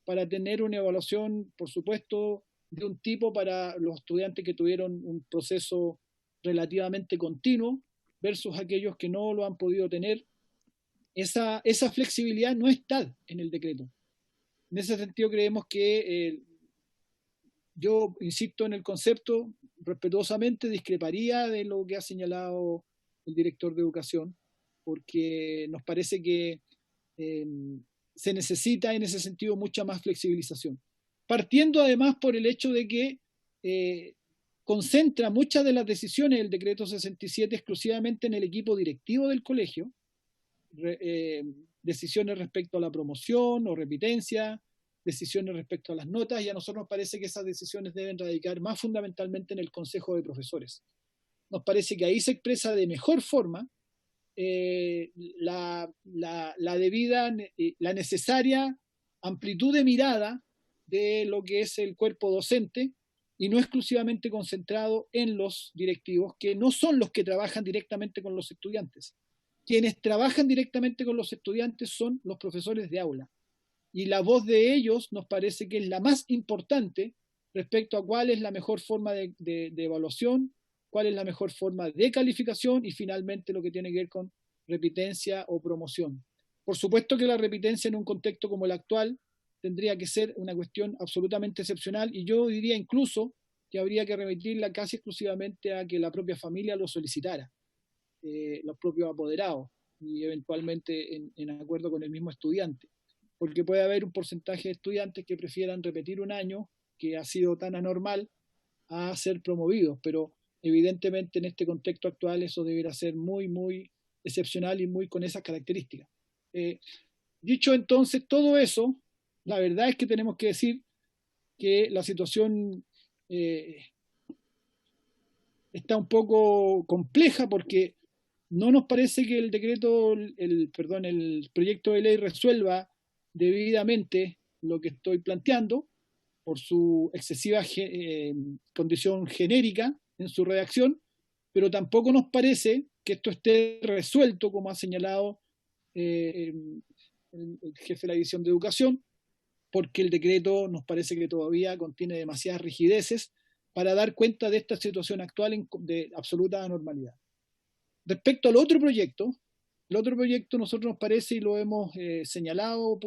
para tener una evaluación, por supuesto, de un tipo para los estudiantes que tuvieron un proceso relativamente continuo versus aquellos que no lo han podido tener. Esa flexibilidad no está en el decreto. En ese sentido creemos que yo insisto en el concepto, respetuosamente discreparía de lo que ha señalado el director de Educación, porque nos parece que se necesita en ese sentido mucha más flexibilización. Partiendo además por el hecho de que concentra muchas de las decisiones del decreto 67 exclusivamente en el equipo directivo del colegio, decisiones respecto a la promoción o repitencia, decisiones respecto a las notas, y a nosotros nos parece que esas decisiones deben radicar más fundamentalmente en el Consejo de Profesores. Nos parece que ahí se expresa de mejor forma la debida, la necesaria amplitud de mirada de lo que es el cuerpo docente, y no exclusivamente concentrado en los directivos, que no son los que trabajan directamente con los estudiantes. Quienes trabajan directamente con los estudiantes son los profesores de aula. Y la voz de ellos nos parece que es la más importante respecto a cuál es la mejor forma de evaluación, cuál es la mejor forma de calificación y finalmente lo que tiene que ver con repitencia o promoción. Por supuesto que la repitencia en un contexto como el actual tendría que ser una cuestión absolutamente excepcional, y yo diría incluso que habría que remitirla casi exclusivamente a que la propia familia lo solicitara, los propios apoderados, y eventualmente en acuerdo con el mismo estudiante, porque puede haber un porcentaje de estudiantes que prefieran repetir un año que ha sido tan anormal a ser promovidos, pero evidentemente en este contexto actual eso deberá ser muy, muy excepcional y muy con esas características. Dicho entonces todo eso, la verdad es que tenemos que decir que la situación está un poco compleja, porque no nos parece que el decreto, el proyecto de ley resuelva debidamente lo que estoy planteando por su excesiva condición genérica en su redacción, pero tampoco nos parece que esto esté resuelto, como ha señalado el jefe de la División de Educación, porque el decreto nos parece que todavía contiene demasiadas rigideces para dar cuenta de esta situación actual de absoluta anormalidad. Respecto al otro proyecto, nosotros nos parece, y lo hemos señalado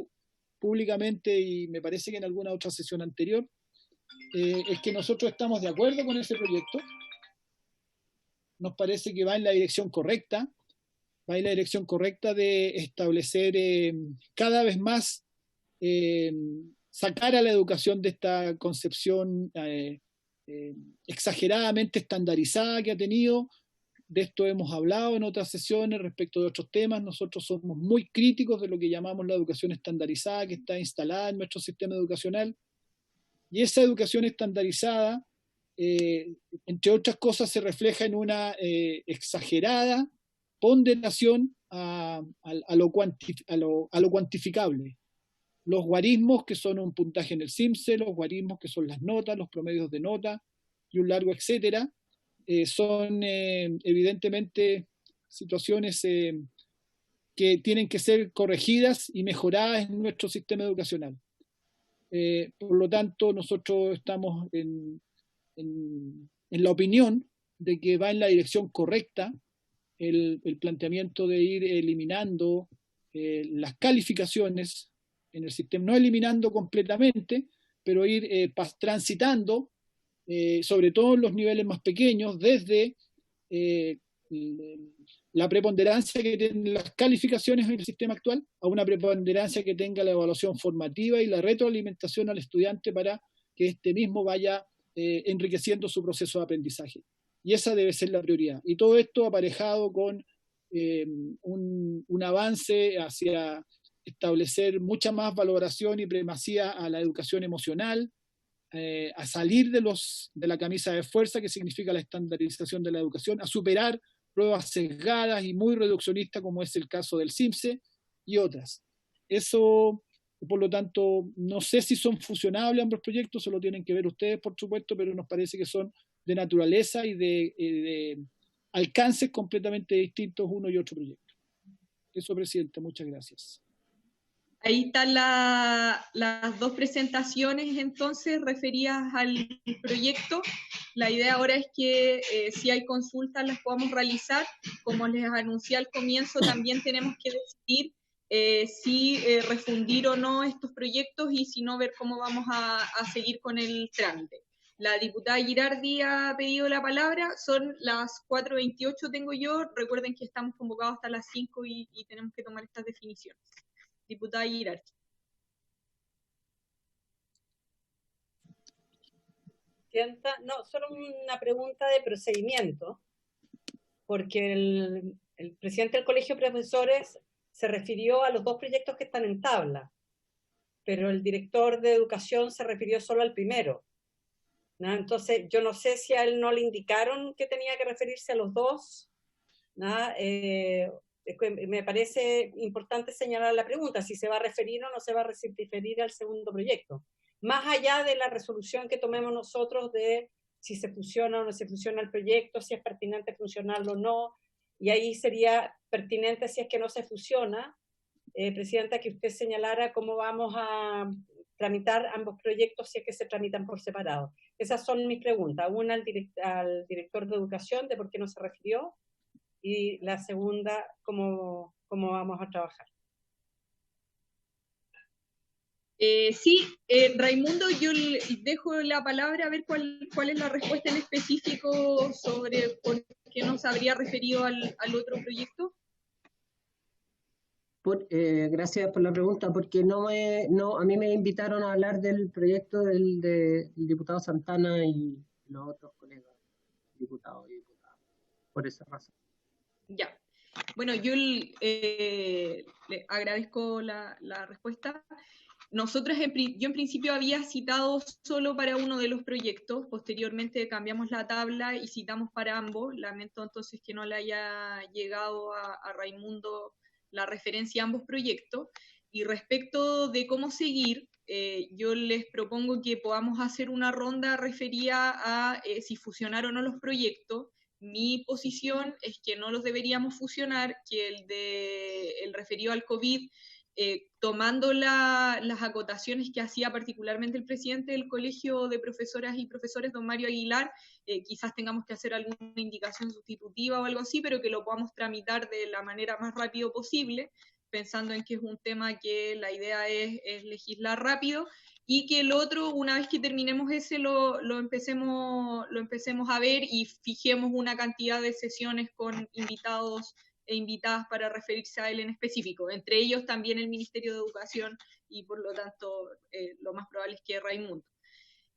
públicamente, y me parece que en alguna otra sesión anterior, es que nosotros estamos de acuerdo con ese proyecto. Nos parece que va en la dirección correcta, de establecer cada vez más, sacar a la educación de esta concepción exageradamente estandarizada que ha tenido. De esto hemos hablado en otras sesiones respecto de otros temas. Nosotros somos muy críticos de lo que llamamos la educación estandarizada que está instalada en nuestro sistema educacional, y esa educación estandarizada, entre otras cosas, se refleja en una exagerada ponderación a lo cuantificable. Los guarismos, que son un puntaje en el CIMSE, los guarismos, que son las notas, los promedios de nota y un largo etcétera, son evidentemente situaciones que tienen que ser corregidas y mejoradas en nuestro sistema educacional. Por lo tanto, nosotros estamos en la opinión de que va en la dirección correcta el planteamiento de ir eliminando las calificaciones en el sistema, no eliminando completamente, pero ir transitando, sobre todo en los niveles más pequeños, desde la preponderancia que tienen las calificaciones en el sistema actual a una preponderancia que tenga la evaluación formativa y la retroalimentación al estudiante para que este mismo vaya enriqueciendo su proceso de aprendizaje. Y esa debe ser la prioridad. Y todo esto aparejado con un avance hacia establecer mucha más valoración y primacía a la educación emocional, a salir de la camisa de fuerza que significa la estandarización de la educación, a superar pruebas sesgadas y muy reduccionistas como es el caso del CIMSE y otras. Eso, por lo tanto, no sé si son fusionables ambos proyectos, se lo tienen que ver ustedes, por supuesto, pero nos parece que son de naturaleza y de alcances completamente distintos uno y otro proyecto. Eso, Presidenta, muchas gracias. Ahí están las dos presentaciones entonces referidas al proyecto. La idea ahora es que si hay consultas las podamos realizar. Como les anuncié al comienzo, también tenemos que decidir si refundir o no estos proyectos y si no, ver cómo vamos a seguir con el trámite. La diputada Girardi ha pedido la palabra, son las 4:28 tengo yo, recuerden que estamos convocados hasta las 5 y tenemos que tomar estas definiciones. Diputada Girardi. No, solo una pregunta de procedimiento, porque el presidente del Colegio de Profesores se refirió a los dos proyectos que están en tabla, pero el director de Educación se refirió solo al primero, ¿no? Entonces, yo no sé si a él no le indicaron que tenía que referirse a los dos, ¿no? Me parece importante señalar la pregunta, si se va a referir o no se va a referir al segundo proyecto. Más allá de la resolución que tomemos nosotros de si se fusiona o no se fusiona el proyecto, si es pertinente fusionarlo o no, y ahí sería pertinente si es que no se fusiona, Presidenta, que usted señalara cómo vamos a tramitar ambos proyectos si es que se tramitan por separado. Esas son mis preguntas. Una al director de Educación, de por qué no se refirió, y la segunda, cómo vamos a trabajar. Sí, Raimundo, yo le dejo la palabra a ver cuál es la respuesta en específico sobre por qué no se habría referido al otro proyecto. Gracias por la pregunta, porque a mí me invitaron a hablar del proyecto del diputado Santana y los otros colegas, diputados y diputadas, por esa razón. Ya. Bueno, yo le agradezco la respuesta. Nosotros, yo en principio había citado solo para uno de los proyectos, posteriormente cambiamos la tabla y citamos para ambos. Lamento entonces que no le haya llegado a Raimundo la referencia a ambos proyectos. Y respecto de cómo seguir, yo les propongo que podamos hacer una ronda referida a si fusionar o no los proyectos. Mi posición es que no los deberíamos fusionar, que el referido al COVID, tomando las acotaciones que hacía particularmente el presidente del Colegio de Profesoras y Profesores, don Mario Aguilar, quizás tengamos que hacer alguna indicación sustitutiva o algo así, pero que lo podamos tramitar de la manera más rápido posible, pensando en que es un tema que la idea es legislar rápido, y que el otro, una vez que terminemos ese, lo empecemos a ver y fijemos una cantidad de sesiones con invitados e invitadas para referirse a él en específico, entre ellos también el Ministerio de Educación y por lo tanto lo más probable es que Raimundo.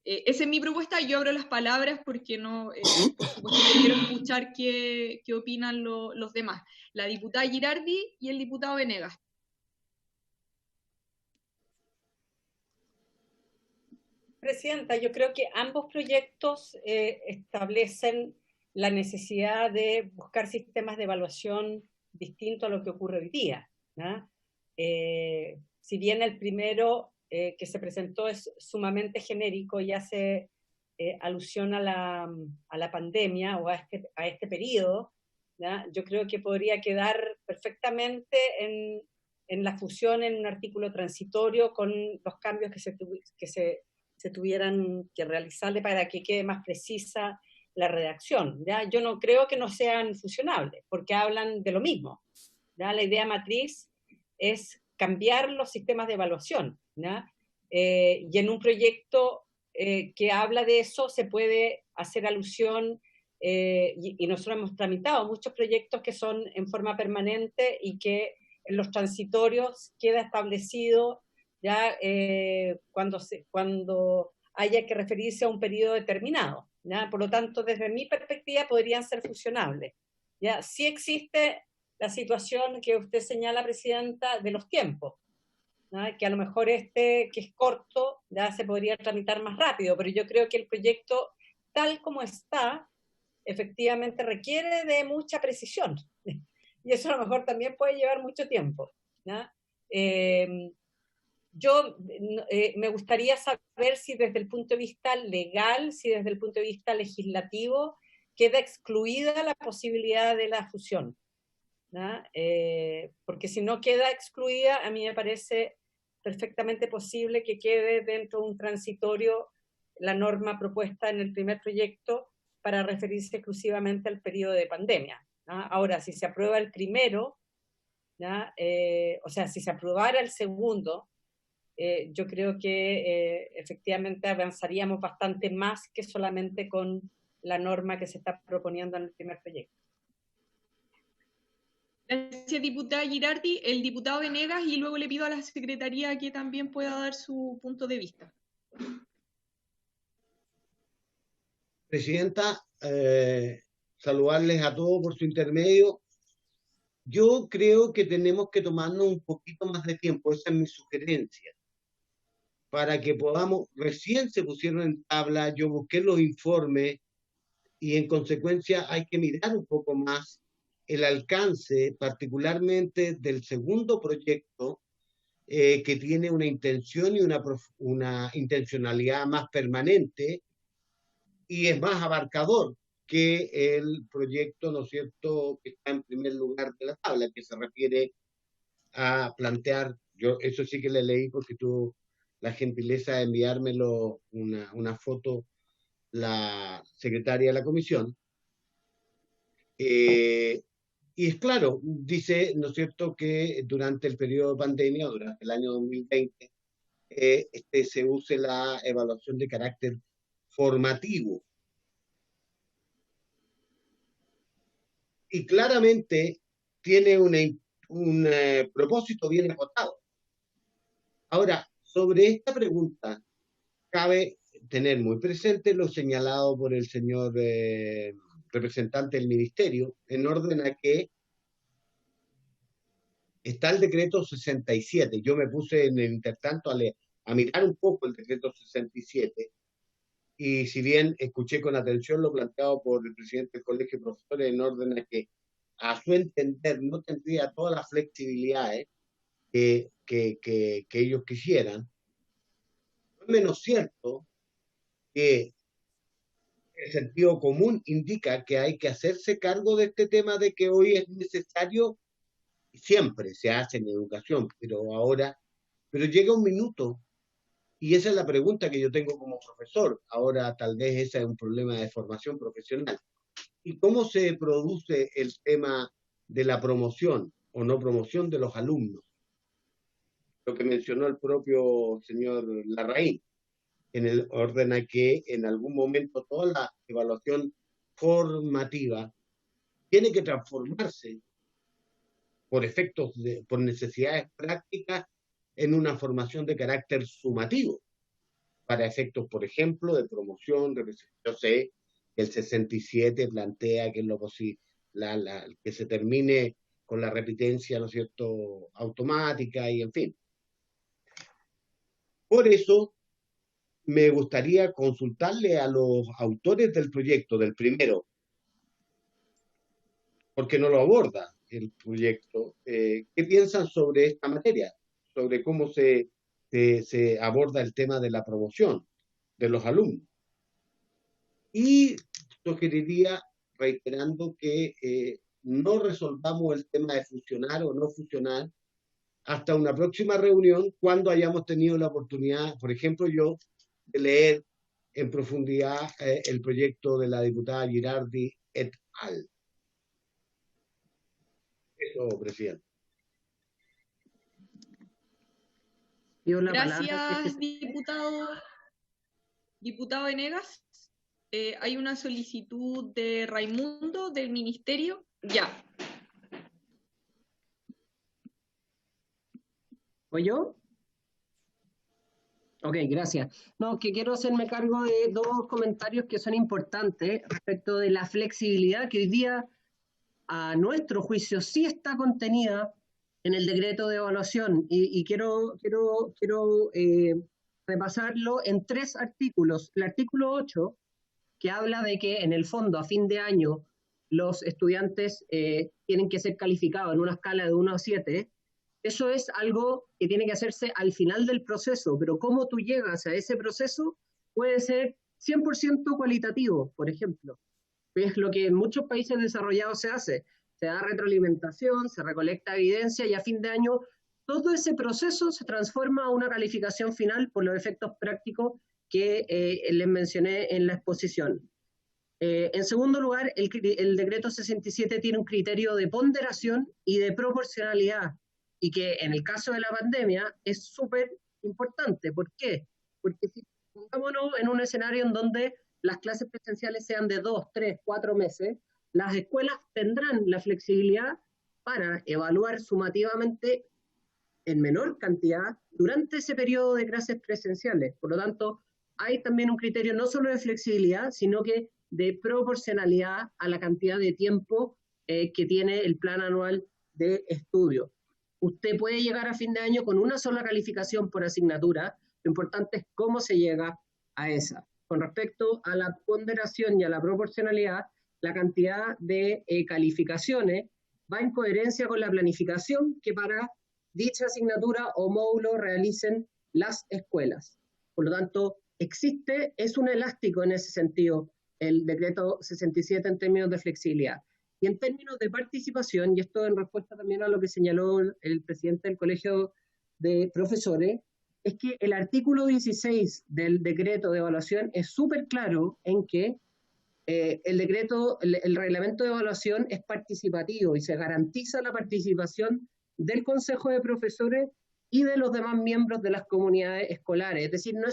Esa es mi propuesta, yo abro las palabras porque no, por supuesto que quiero escuchar qué opinan los demás. La diputada Girardi y el diputado Venegas. Presidenta, yo creo que ambos proyectos establecen la necesidad de buscar sistemas de evaluación distintos a lo que ocurre hoy día, ¿no? Si bien el primero que se presentó es sumamente genérico y hace alusión a la pandemia o a este periodo, ¿no? Yo creo que podría quedar perfectamente en la fusión en un artículo transitorio con los cambios que se tuvieran que realizarle para que quede más precisa la redacción, ¿ya? Yo no creo que no sean fusionables, porque hablan de lo mismo, ¿ya? La idea matriz es cambiar los sistemas de evaluación, ¿ya? Y en un proyecto que habla de eso se puede hacer alusión, y nosotros hemos tramitado muchos proyectos que son en forma permanente y que en los transitorios queda establecido ya cuando haya que referirse a un periodo determinado, ¿ya? Por lo tanto, desde mi perspectiva, podrían ser fusionables, ¿ya? Sí existe la situación que usted señala, Presidenta, de los tiempos, ¿ya? Que a lo mejor que es corto, ya se podría tramitar más rápido, pero yo creo que el proyecto, tal como está, efectivamente requiere de mucha precisión, y eso a lo mejor también puede llevar mucho tiempo, ¿ya? Yo me gustaría saber si desde el punto de vista legal, si desde el punto de vista legislativo, queda excluida la posibilidad de la fusión, ¿no? Porque si no queda excluida, a mí me parece perfectamente posible que quede dentro de un transitorio la norma propuesta en el primer proyecto para referirse exclusivamente al periodo de pandemia, ¿no? Ahora, si se aprueba el primero, ¿no? O sea, si se aprobara el segundo, yo creo que efectivamente avanzaríamos bastante más que solamente con la norma que se está proponiendo en el primer proyecto. Gracias, diputada Girardi. El diputado Venegas, y luego le pido a la Secretaría que también pueda dar su punto de vista. Presidenta, saludarles a todos por su intermedio. Yo creo que tenemos que tomarnos un poquito más de tiempo, esa es mi sugerencia, para que podamos, recién se pusieron en tabla, yo busqué los informes y en consecuencia hay que mirar un poco más el alcance, particularmente del segundo proyecto, que tiene una intención y una intencionalidad más permanente y es más abarcador que el proyecto, ¿no es cierto?, que está en primer lugar de la tabla, que se refiere a plantear, yo eso sí que le leí porque tuvo la gentileza de enviármelo una foto la secretaria de la comisión, y es claro, dice, ¿no es cierto?, que durante el periodo de pandemia, durante el año 2020, se use la evaluación de carácter formativo. Y claramente tiene un propósito bien acotado. Ahora, sobre esta pregunta, cabe tener muy presente lo señalado por el señor representante del Ministerio, en orden a que está el decreto 67. Yo me puse en el intertanto a mirar un poco el decreto 67, y si bien escuché con atención lo planteado por el presidente del Colegio de Profesores, en orden a que, a su entender, no tendría todas las flexibilidades que ellos quisieran, no es menos cierto que el sentido común indica que hay que hacerse cargo de este tema, de que hoy es necesario, siempre se hace en educación, pero llega un minuto, y esa es la pregunta que yo tengo como profesor, ahora tal vez ese es un problema de formación profesional. ¿Y cómo se produce el tema de la promoción o no promoción de los alumnos? Lo que mencionó el propio señor Larraín, en el orden a que en algún momento toda la evaluación formativa tiene que transformarse por efectos, por necesidades prácticas, en una formación de carácter sumativo, para efectos, por ejemplo, de promoción. Yo sé que el 67 plantea que es lo posible, que se termine con la repitencia, ¿no es cierto?, automática, y en fin. Por eso me gustaría consultarle a los autores del proyecto, del primero, porque no lo aborda el proyecto, ¿qué piensan sobre esta materia? Sobre cómo se aborda el tema de la promoción de los alumnos. Y sugeriría, reiterando, que no resolvamos el tema de fusionar o no fusionar hasta una próxima reunión, cuando hayamos tenido la oportunidad, por ejemplo yo, de leer en profundidad el proyecto de la diputada Girardi et al. Eso, presidente. Gracias, diputado Venegas. Hay una solicitud de Raimundo del Ministerio. Ya. ¿O yo? Ok, gracias. No, que quiero hacerme cargo de dos comentarios que son importantes respecto de la flexibilidad que hoy día, a nuestro juicio, sí está contenida en el decreto de evaluación, y quiero repasarlo en 3 artículos. El artículo 8, que habla de que en el fondo a fin de año los estudiantes tienen que ser calificados en una escala de 1 a 7. Eso es algo que tiene que hacerse al final del proceso, pero cómo tú llegas a ese proceso puede ser 100% cualitativo, por ejemplo. Es lo que en muchos países desarrollados se hace. Se da retroalimentación, se recolecta evidencia, y a fin de año todo ese proceso se transforma a una calificación final por los efectos prácticos que les mencioné en la exposición. En segundo lugar, el decreto 67 tiene un criterio de ponderación y de proporcionalidad, y que en el caso de la pandemia es súper importante. ¿Por qué? Porque si pongámonos en un escenario en donde las clases presenciales sean de 2, 3, 4 meses, las escuelas tendrán la flexibilidad para evaluar sumativamente en menor cantidad durante ese periodo de clases presenciales. Por lo tanto, hay también un criterio no solo de flexibilidad, sino que de proporcionalidad a la cantidad de tiempo que tiene el plan anual de estudio. Usted puede llegar a fin de año con una sola calificación por asignatura, lo importante es cómo se llega a esa. Con respecto a la ponderación y a la proporcionalidad, la cantidad de calificaciones va en coherencia con la planificación que para dicha asignatura o módulo realicen las escuelas. Por lo tanto, es un elástico en ese sentido el decreto 67 en términos de flexibilidad. Y en términos de participación, y esto en respuesta también a lo que señaló el presidente del Colegio de Profesores, es que el artículo 16 del decreto de evaluación es súper claro en que el reglamento de evaluación es participativo y se garantiza la participación del Consejo de Profesores y de los demás miembros de las comunidades escolares. Es decir, no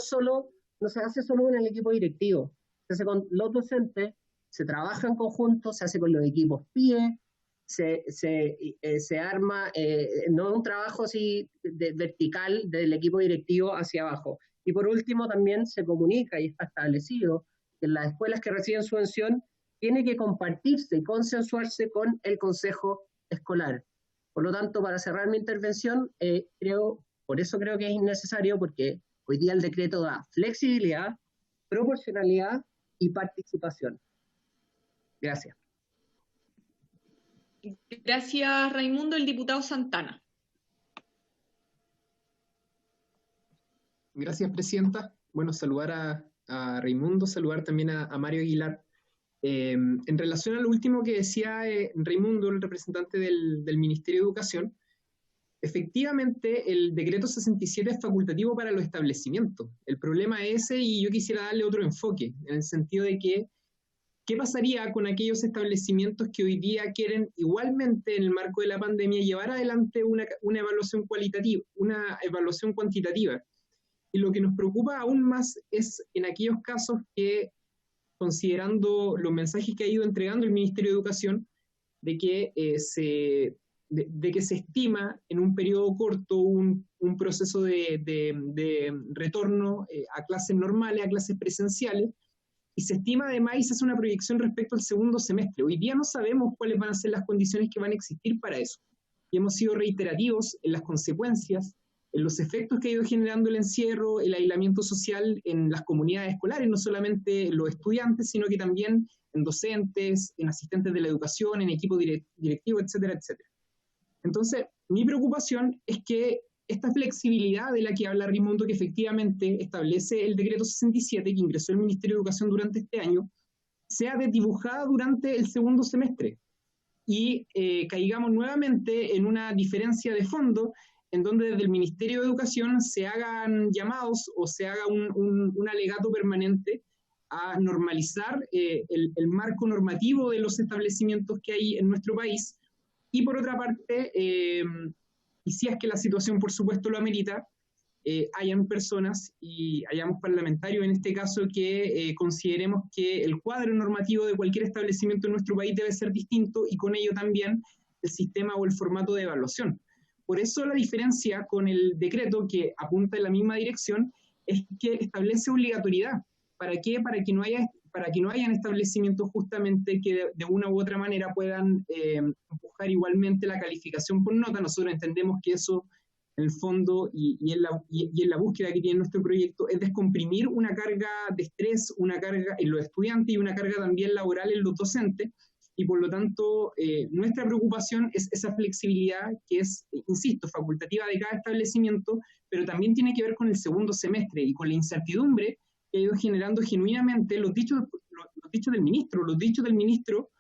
se hace solo en el equipo directivo, se hace con los docentes, se trabaja en conjunto, se hace con los equipos PIE, se arma, no un trabajo así vertical del equipo directivo hacia abajo. Y por último también se comunica y está establecido que en las escuelas que reciben subvención tiene que compartirse y consensuarse con el consejo escolar. Por lo tanto, para cerrar mi intervención, por eso creo que es innecesario, porque hoy día el decreto da flexibilidad, proporcionalidad y participación. Gracias. Gracias, Raimundo. El diputado Santana. Gracias, presidenta. Bueno, saludar a Raimundo, saludar también a Mario Aguilar. En relación a lo último que decía Raimundo, el representante del Ministerio de Educación, efectivamente el decreto 67 es facultativo para los establecimientos. El problema es ese, y yo quisiera darle otro enfoque, en el sentido de que ¿qué pasaría con aquellos establecimientos que hoy día quieren igualmente en el marco de la pandemia llevar adelante una evaluación cualitativa, una evaluación cuantitativa? Y lo que nos preocupa aún más es en aquellos casos que, considerando los mensajes que ha ido entregando el Ministerio de Educación, de que se estima en un periodo corto un proceso de retorno a clases normales, a clases presenciales, y se estima además y se hace una proyección respecto al segundo semestre. Hoy día no sabemos cuáles van a ser las condiciones que van a existir para eso. Y hemos sido reiterativos en las consecuencias, en los efectos que ha ido generando el encierro, el aislamiento social en las comunidades escolares, no solamente los estudiantes, sino que también en docentes, en asistentes de la educación, en equipo directivo, etcétera, etcétera. Entonces, mi preocupación es que esta flexibilidad de la que habla Raimundo, que efectivamente establece el decreto 67 que ingresó el Ministerio de Educación durante este año, sea desdibujada durante el segundo semestre y caigamos nuevamente en una diferencia de fondo en donde desde el Ministerio de Educación se hagan llamados o se haga un alegato permanente a normalizar el marco normativo de los establecimientos que hay en nuestro país. Y por otra parte, y si es que la situación por supuesto lo amerita, hayan personas y hayamos parlamentarios en este caso que consideremos que el cuadro normativo de cualquier establecimiento en nuestro país debe ser distinto y con ello también el sistema o el formato de evaluación. Por eso la diferencia con el decreto que apunta en la misma dirección es que establece obligatoriedad. ¿Para qué? Para que no hayan establecimientos justamente que de una u otra manera puedan empujar igualmente la calificación por nota. Nosotros entendemos que eso, en el fondo, y en la búsqueda que tiene nuestro proyecto, es descomprimir una carga de estrés, una carga en los estudiantes y una carga también laboral en los docentes. Y por lo tanto, nuestra preocupación es esa flexibilidad que es, insisto, facultativa de cada establecimiento, pero también tiene que ver con el segundo semestre y con la incertidumbre que ha ido generando genuinamente los dichos del ministro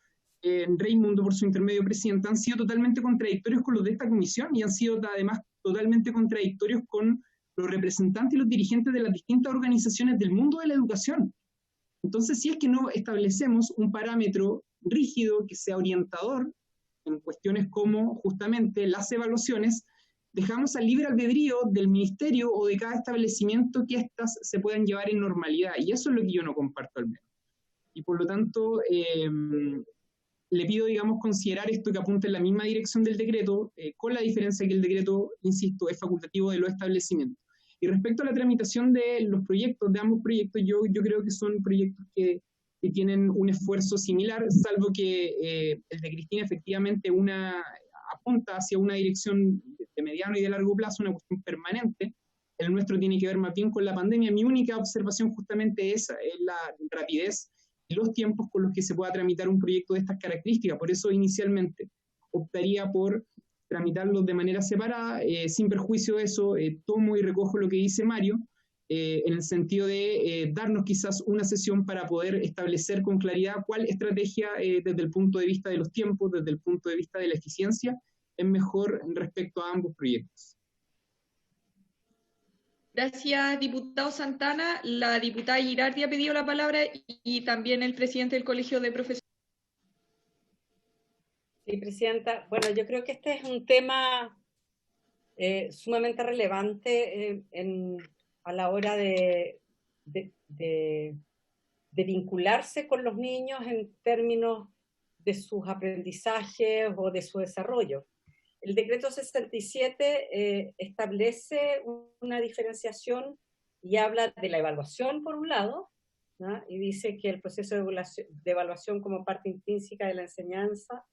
Raimundo, por su intermedio, presidente, han sido totalmente contradictorios con los de esta comisión y han sido además totalmente contradictorios con los representantes y los dirigentes de las distintas organizaciones del mundo de la educación. Entonces, si es que no establecemos un parámetro rígido que sea orientador en cuestiones como justamente las evaluaciones, dejamos al libre albedrío del ministerio o de cada establecimiento que éstas se puedan llevar en normalidad, y eso es lo que yo no comparto al menos. Y por lo tanto, le pido, digamos, considerar esto que apunta en la misma dirección del decreto, con la diferencia que el decreto, insisto, es facultativo de los establecimientos. Y respecto a la tramitación de los proyectos, de ambos proyectos, yo creo que son proyectos que tienen un esfuerzo similar, salvo que el de Cristina efectivamente apunta hacia una dirección de mediano y de largo plazo, una cuestión permanente. El nuestro tiene que ver más bien con la pandemia. Mi única observación justamente es la rapidez y los tiempos con los que se pueda tramitar un proyecto de estas características. Por eso inicialmente optaría por tramitarlos de manera separada. Sin perjuicio de eso, tomo y recojo lo que dice Mario, en el sentido de darnos quizás una sesión para poder establecer con claridad cuál estrategia desde el punto de vista de los tiempos, desde el punto de vista de la eficiencia, es mejor respecto a ambos proyectos. Gracias, diputado Santana. La diputada Girardi ha pedido la palabra y también el presidente del Colegio de Profesores. Sí, presidenta. Bueno, yo creo que este es un tema sumamente relevante a la hora de vincularse con los niños en términos de sus aprendizajes o de su desarrollo. El decreto 67 establece una diferenciación y habla de la evaluación por un lado, ¿no? Y dice que el proceso de evaluación como parte intrínseca de la enseñanza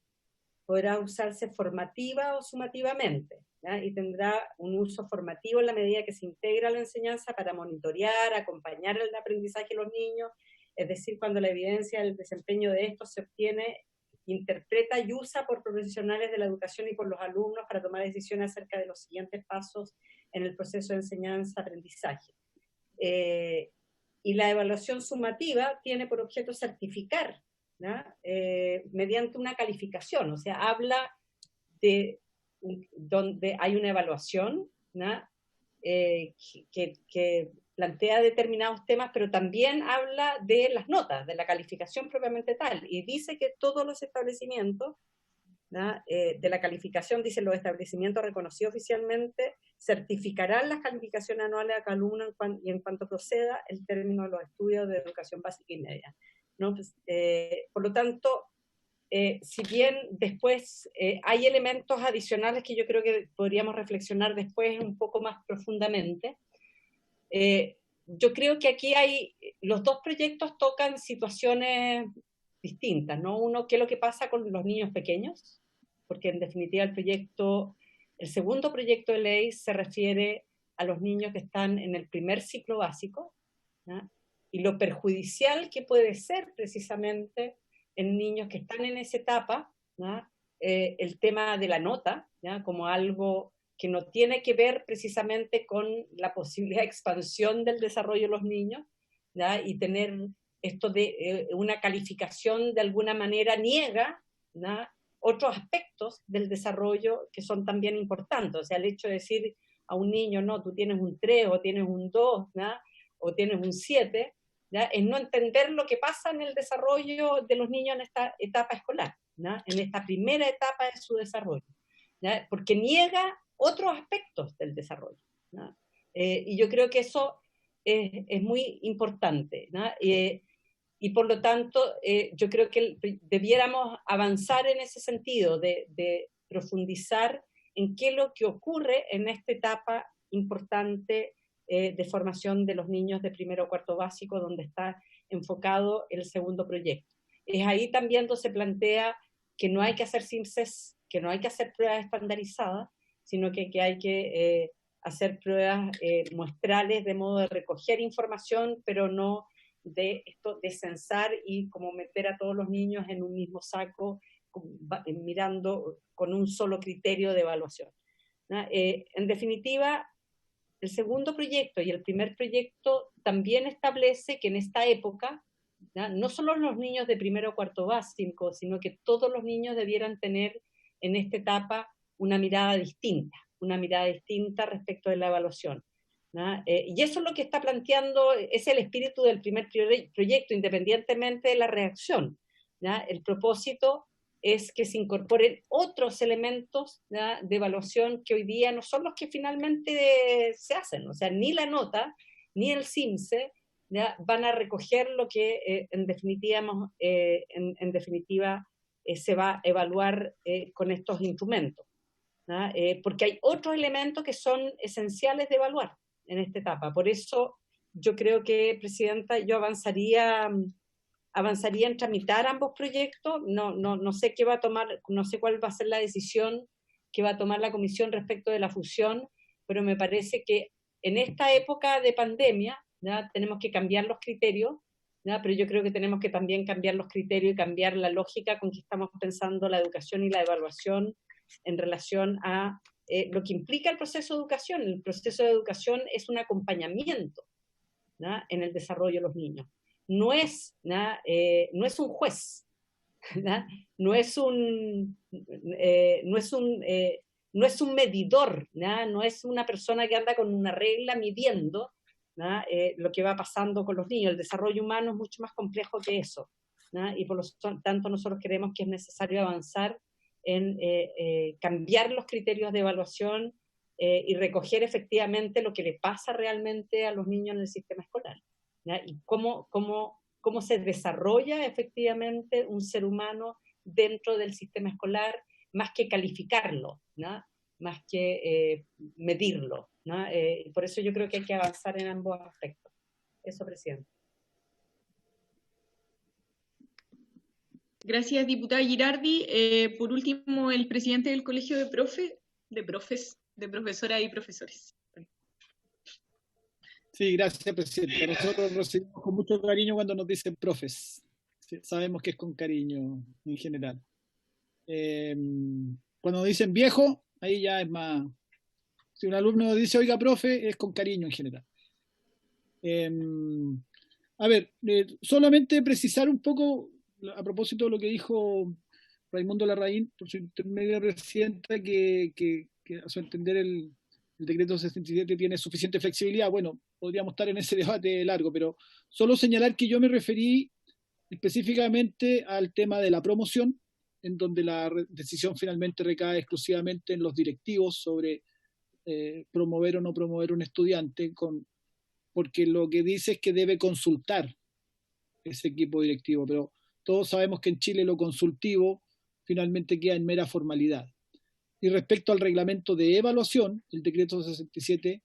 podrá usarse formativa o sumativamente, ¿no? Y tendrá un uso formativo en la medida que se integra la enseñanza para monitorear, acompañar el aprendizaje de los niños, es decir, cuando la evidencia del desempeño de estos se obtiene, interpreta y usa por profesionales de la educación y por los alumnos para tomar decisiones acerca de los siguientes pasos en el proceso de enseñanza-aprendizaje. Y la evaluación sumativa tiene por objeto certificar, ¿no? Mediante una calificación, o sea, habla de donde hay una evaluación, ¿no? Que plantea determinados temas, pero también habla de las notas, de la calificación propiamente tal, y dice que todos los establecimientos, ¿no? De la calificación, dice los establecimientos reconocidos oficialmente, certificarán las calificaciones anuales a cada alumno y en cuanto proceda el término de los estudios de educación básica y media, ¿no? Pues, por lo tanto, si bien después hay elementos adicionales que yo creo que podríamos reflexionar después un poco más profundamente, yo creo que aquí los dos proyectos tocan situaciones distintas, ¿no? Uno, ¿qué es lo que pasa con los niños pequeños? Porque en definitiva el segundo proyecto de ley se refiere a los niños que están en el primer ciclo básico, ¿no? Y lo perjudicial que puede ser precisamente en niños que están en esa etapa, ¿no? El tema de la nota, ¿no? Como algo que no tiene que ver precisamente con la posibilidad de expansión del desarrollo de los niños, ¿no? Y tener esto de una calificación de alguna manera niega, ¿no? Otros aspectos del desarrollo que son también importantes. O sea, el hecho de decir a un niño, no, tú tienes un 3 o tienes un 2, ¿no? O tienes un 7, ¿ya? Es no entender lo que pasa en el desarrollo de los niños en esta etapa escolar, ¿no? En esta primera etapa de su desarrollo, ¿ya? Porque niega otros aspectos del desarrollo, ¿no? Y yo creo que eso es muy importante, ¿no? Y por lo tanto, yo creo que debiéramos avanzar en ese sentido, de profundizar en qué es lo que ocurre en esta etapa importante de formación de los niños de primero o cuarto básico, donde está enfocado el segundo proyecto. Es ahí también donde se plantea que no hay que hacer SIMSES, que no hay que hacer pruebas estandarizadas, sino que hay que hacer pruebas muestrales de modo de recoger información, pero no de esto de censar y como meter a todos los niños en un mismo saco, mirando con un solo criterio de evaluación, ¿no? En definitiva, el segundo proyecto y el primer proyecto también establece que en esta época, no solo los niños de primero o cuarto básico, sino que todos los niños debieran tener en esta etapa una mirada distinta respecto de la evaluación. ¿no? Y eso es lo que está planteando, es el espíritu del primer proyecto, independientemente de la reacción, ¿no? El propósito es que se incorporen otros elementos, ¿no?, de evaluación que hoy día no son los que finalmente se hacen, o sea, ni la nota, ni el CIMSE, ¿ya?, van a recoger lo que en definitiva se va a evaluar con estos instrumentos, ¿no? Porque hay otros elementos que son esenciales de evaluar en esta etapa. Por eso yo creo que, Presidenta, yo avanzaría en tramitar ambos proyectos. No sé qué va a tomar, no sé cuál va a ser la decisión que va a tomar la Comisión respecto de la fusión, pero me parece que en esta época de pandemia, ¿ya?, tenemos que cambiar los criterios, ¿ya?, pero yo creo que tenemos que también cambiar los criterios y cambiar la lógica con que estamos pensando la educación y la evaluación en relación a lo que implica el proceso de educación. El proceso de educación es un acompañamiento, ¿ya?, en el desarrollo de los niños. No es un juez, ¿ya?, no es un medidor, ¿ya?, no es una persona que anda con una regla midiendo, ¿ya?, lo que va pasando con los niños. El desarrollo humano es mucho más complejo que eso, ¿ya?, y por lo tanto nosotros creemos que es necesario avanzar en cambiar los criterios de evaluación y recoger efectivamente lo que le pasa realmente a los niños en el sistema escolar, ¿ya?, y cómo se desarrolla efectivamente un ser humano dentro del sistema escolar, más que calificarlo, ¿no?, más que medirlo, ¿no? Por eso yo creo que hay que avanzar en ambos aspectos. Eso, Presidente. Gracias, diputada Girardi. Por último, el presidente del Colegio de Profesoras y Profesores. Sí, gracias, Presidenta. Nosotros recibimos con mucho cariño cuando nos dicen profes. Sí, sabemos que es con cariño en general. Cuando nos dicen viejo, ahí ya es más... Si un alumno dice, oiga, profe, es con cariño en general. A ver, solamente precisar un poco, a propósito de lo que dijo Raimundo Larraín, por su intermedio, Presidenta, que a su entender el decreto 67 tiene suficiente flexibilidad. Bueno, podríamos estar en ese debate largo, pero solo señalar que yo me referí específicamente al tema de la promoción, en donde la decisión finalmente recae exclusivamente en los directivos sobre promover o no promover un estudiante, porque lo que dice es que debe consultar ese equipo directivo, pero todos sabemos que en Chile lo consultivo finalmente queda en mera formalidad. Y respecto al reglamento de evaluación, el decreto 67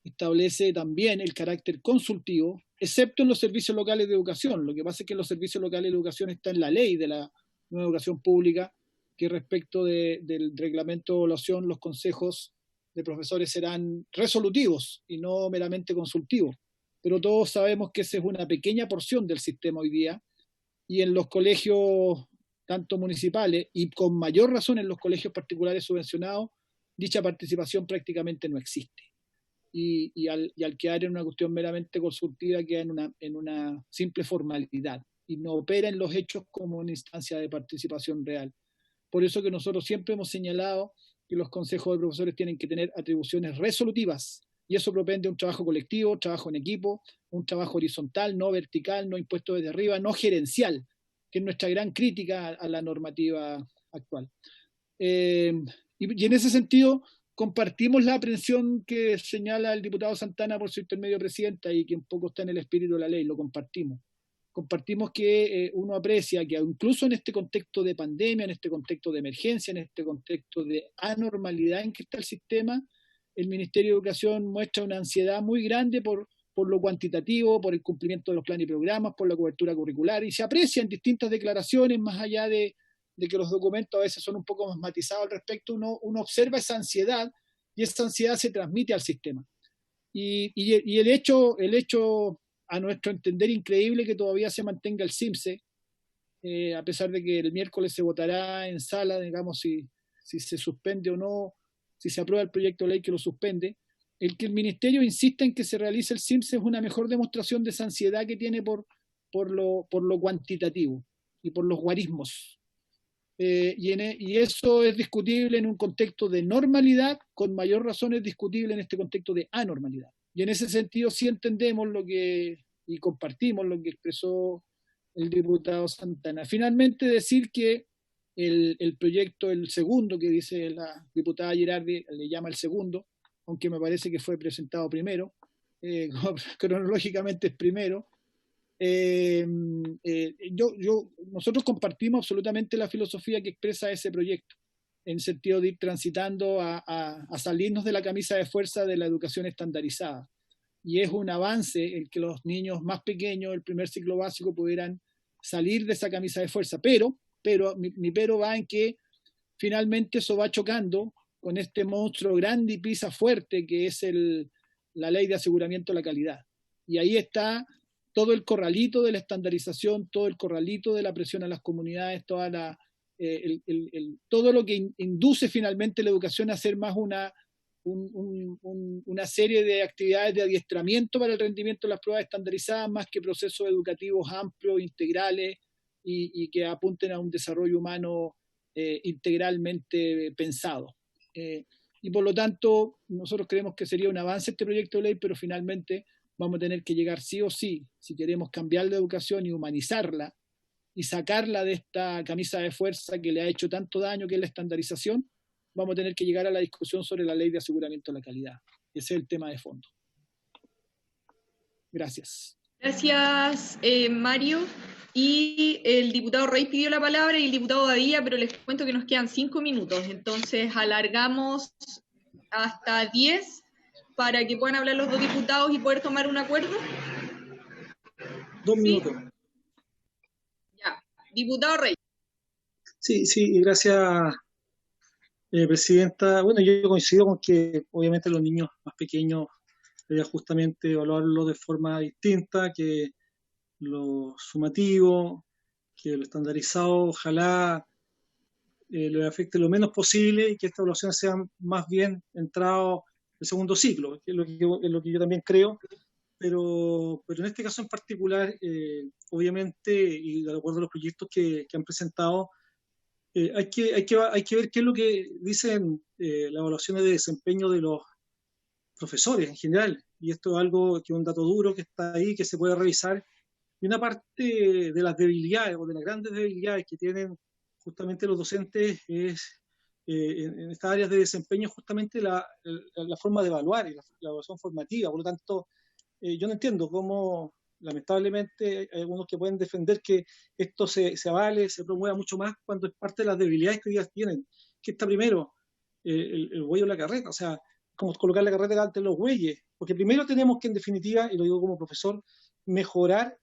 establece también el carácter consultivo, excepto en los servicios locales de educación. Lo que pasa es que en los servicios locales de educación está en la ley de la nueva educación pública, que respecto del reglamento de evaluación, los consejos de profesores serán resolutivos y no meramente consultivos. Pero todos sabemos que esa es una pequeña porción del sistema hoy día, y en los colegios tanto municipales y con mayor razón en los colegios particulares subvencionados, dicha participación prácticamente no existe. Y al quedar en una cuestión meramente consultiva queda en una simple formalidad y no opera en los hechos como una instancia de participación real. Por eso que nosotros siempre hemos señalado que los consejos de profesores tienen que tener atribuciones resolutivas, y eso propende un trabajo colectivo, trabajo en equipo, un trabajo horizontal, no vertical, no impuesto desde arriba, no gerencial, que es nuestra gran crítica a la normativa actual. Y en ese sentido compartimos la aprehensión que señala el diputado Santana por su intermedio, Presidenta, y que un poco está en el espíritu de la ley, lo compartimos. Compartimos que uno aprecia que incluso en este contexto de pandemia, en este contexto de emergencia, en este contexto de anormalidad en que está el sistema, el Ministerio de Educación muestra una ansiedad muy grande por lo cuantitativo, por el cumplimiento de los planes y programas, por la cobertura curricular, y se aprecia en distintas declaraciones, más allá de que los documentos a veces son un poco más matizados al respecto, uno observa esa ansiedad, y esa ansiedad se transmite al sistema. Y el hecho, a nuestro entender, increíble que todavía se mantenga el CIMSE, a pesar de que el miércoles se votará en sala, digamos, si se suspende o no, si se aprueba el proyecto de ley que lo suspende, el que el Ministerio insista en que se realice el CIMSE es una mejor demostración de esa ansiedad que tiene por lo cuantitativo y por los guarismos. Y eso es discutible en un contexto de normalidad, con mayor razón es discutible en este contexto de anormalidad. Y en ese sentido sí entendemos y compartimos lo que expresó el diputado Santana. Finalmente decir que el proyecto, el segundo que dice la diputada Girardi, le llama el segundo, aunque me parece que fue presentado primero, cronológicamente es primero. Nosotros compartimos absolutamente la filosofía que expresa ese proyecto, en sentido de ir transitando a salirnos de la camisa de fuerza de la educación estandarizada. Y es un avance el que los niños más pequeños del primer ciclo básico pudieran salir de esa camisa de fuerza. Pero mi pero va en que finalmente eso va chocando con este monstruo grande y pisa fuerte que es la ley de aseguramiento de la calidad. Y ahí está todo el corralito de la estandarización, todo el corralito de la presión a las comunidades, todo lo que induce finalmente la educación a ser más una serie de actividades de adiestramiento para el rendimiento de las pruebas estandarizadas, más que procesos educativos amplios, integrales y que apunten a un desarrollo humano integralmente pensado. Y por lo tanto, nosotros creemos que sería un avance este proyecto de ley, pero finalmente vamos a tener que llegar sí o sí, si queremos cambiar la educación y humanizarla y sacarla de esta camisa de fuerza que le ha hecho tanto daño, que es la estandarización, vamos a tener que llegar a la discusión sobre la ley de aseguramiento de la calidad. Ese es el tema de fondo. Gracias. Gracias, Mario. Y el diputado Rey pidió la palabra y el diputado Badilla, pero les cuento que nos quedan 5 minutos, entonces alargamos hasta 10 para que puedan hablar los dos diputados y poder tomar un acuerdo. 2 minutos. Ya, diputado Rey. Sí, gracias, Presidenta. Bueno, yo coincido con que obviamente los niños más pequeños debería justamente evaluarlo de forma distinta, que lo sumativo, que lo estandarizado, ojalá le afecte lo menos posible y que esta evaluación sea más bien entrado el segundo ciclo, que es lo que yo también creo, pero en este caso en particular, obviamente, y de acuerdo a los proyectos que han presentado, hay que ver qué es lo que dicen las evaluaciones de desempeño de los profesores en general, y esto es algo que es un dato duro que está ahí, que se puede revisar, y una parte de las debilidades o de las grandes debilidades que tienen justamente los docentes es en estas áreas de desempeño justamente la forma de evaluar y la evaluación formativa. Por lo tanto, yo no entiendo cómo lamentablemente hay algunos que pueden defender que esto se avale, se promueva mucho más cuando es parte de las debilidades que hoy día tienen. ¿Qué está primero? El buey o la carreta, o sea, como colocar la carreta delante de los bueyes, porque primero tenemos que, en definitiva, y lo digo como profesor, mejorar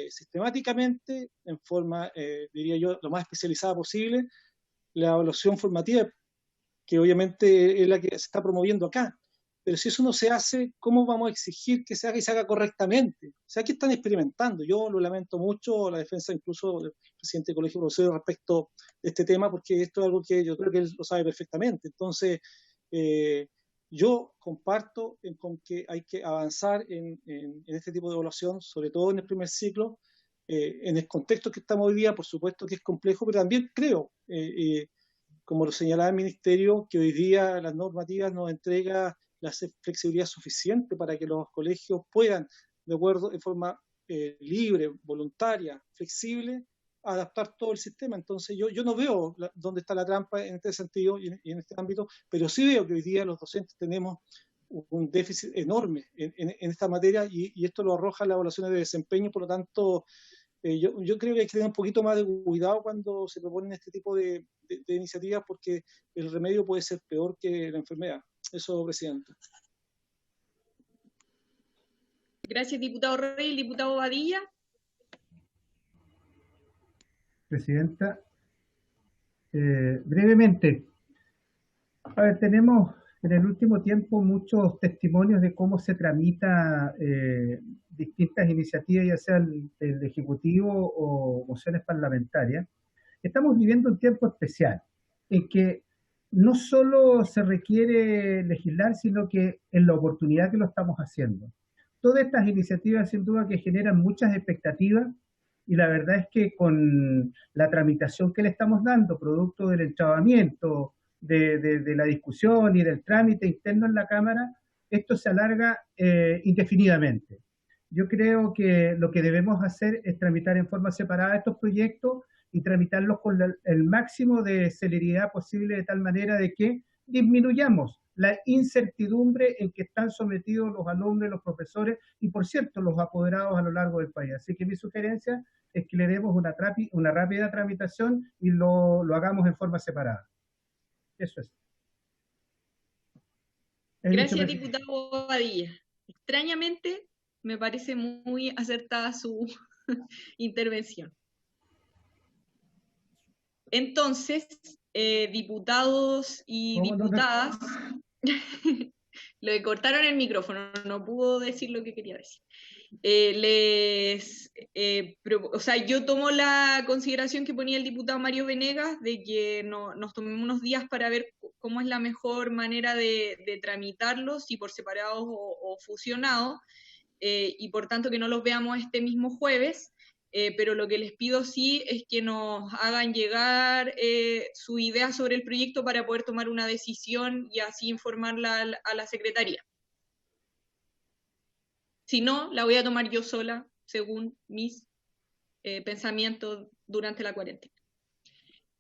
sistemáticamente, en forma, diría yo, lo más especializada posible, la evaluación formativa, que obviamente es la que se está promoviendo acá. Pero si eso no se hace, ¿cómo vamos a exigir que se haga y se haga correctamente? O sea, aquí están experimentando. Yo lo lamento mucho, la defensa incluso del presidente del Colegio de Profesores respecto de este tema, porque esto es algo que yo creo que él lo sabe perfectamente. Entonces, yo comparto con que hay que avanzar en este tipo de evaluación, sobre todo en el primer ciclo, en el contexto que estamos hoy día, por supuesto que es complejo, pero también creo, como lo señalaba el Ministerio, que hoy día las normativas nos entregan la flexibilidad suficiente para que los colegios puedan, de acuerdo, de forma libre, voluntaria, flexible, adaptar todo el sistema. Entonces yo no veo dónde está la trampa en este sentido y en este ámbito, pero sí veo que hoy día los docentes tenemos un déficit enorme en esta materia y esto lo arroja las evaluaciones de desempeño. Por lo tanto, yo creo que hay que tener un poquito más de cuidado cuando se proponen este tipo de iniciativas, porque el remedio puede ser peor que la enfermedad. Eso, Presidente. Gracias, diputado Rey. ¿El diputado Badilla? Presidenta, brevemente, a ver, tenemos en el último tiempo muchos testimonios de cómo se tramita distintas iniciativas, ya sea del Ejecutivo o mociones parlamentarias. Estamos viviendo un tiempo especial en que no solo se requiere legislar, sino que en la oportunidad que lo estamos haciendo. Todas estas iniciativas, sin duda, que generan muchas expectativas, y la verdad es que con la tramitación que le estamos dando, producto del entrabamiento, de la discusión y del trámite interno en la Cámara, esto se alarga indefinidamente. Yo creo que lo que debemos hacer es tramitar en forma separada estos proyectos y tramitarlos con el máximo de celeridad posible, de tal manera de que disminuyamos la incertidumbre en que están sometidos los alumnos, los profesores y, por cierto, los apoderados a lo largo del país. Así que mi sugerencia es que le demos una rápida tramitación y lo hagamos en forma separada. Eso es. Gracias, diputado Bobadilla. Extrañamente, me parece muy acertada su intervención. Entonces, diputados y diputadas, le cortaron el micrófono, no pudo decir lo que quería decir. Yo tomo la consideración que ponía el diputado Mario Venegas de que nos tomemos unos días para ver cómo es la mejor manera de tramitarlos, si por separados o fusionados, y por tanto que no los veamos este mismo jueves, pero lo que les pido sí es que nos hagan llegar su idea sobre el proyecto para poder tomar una decisión y así informarla a la Secretaría. Si no, la voy a tomar yo sola, según mis pensamientos durante la cuarentena.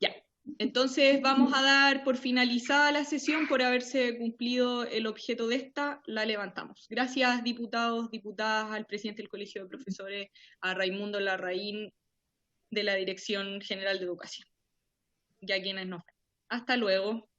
Ya, entonces vamos a dar por finalizada la sesión por haberse cumplido el objeto de esta, la levantamos. Gracias, diputados, diputadas, al presidente del Colegio de Profesores, a Raimundo Larraín, de la Dirección General de Educación, y a quienes nos ven. Hasta luego.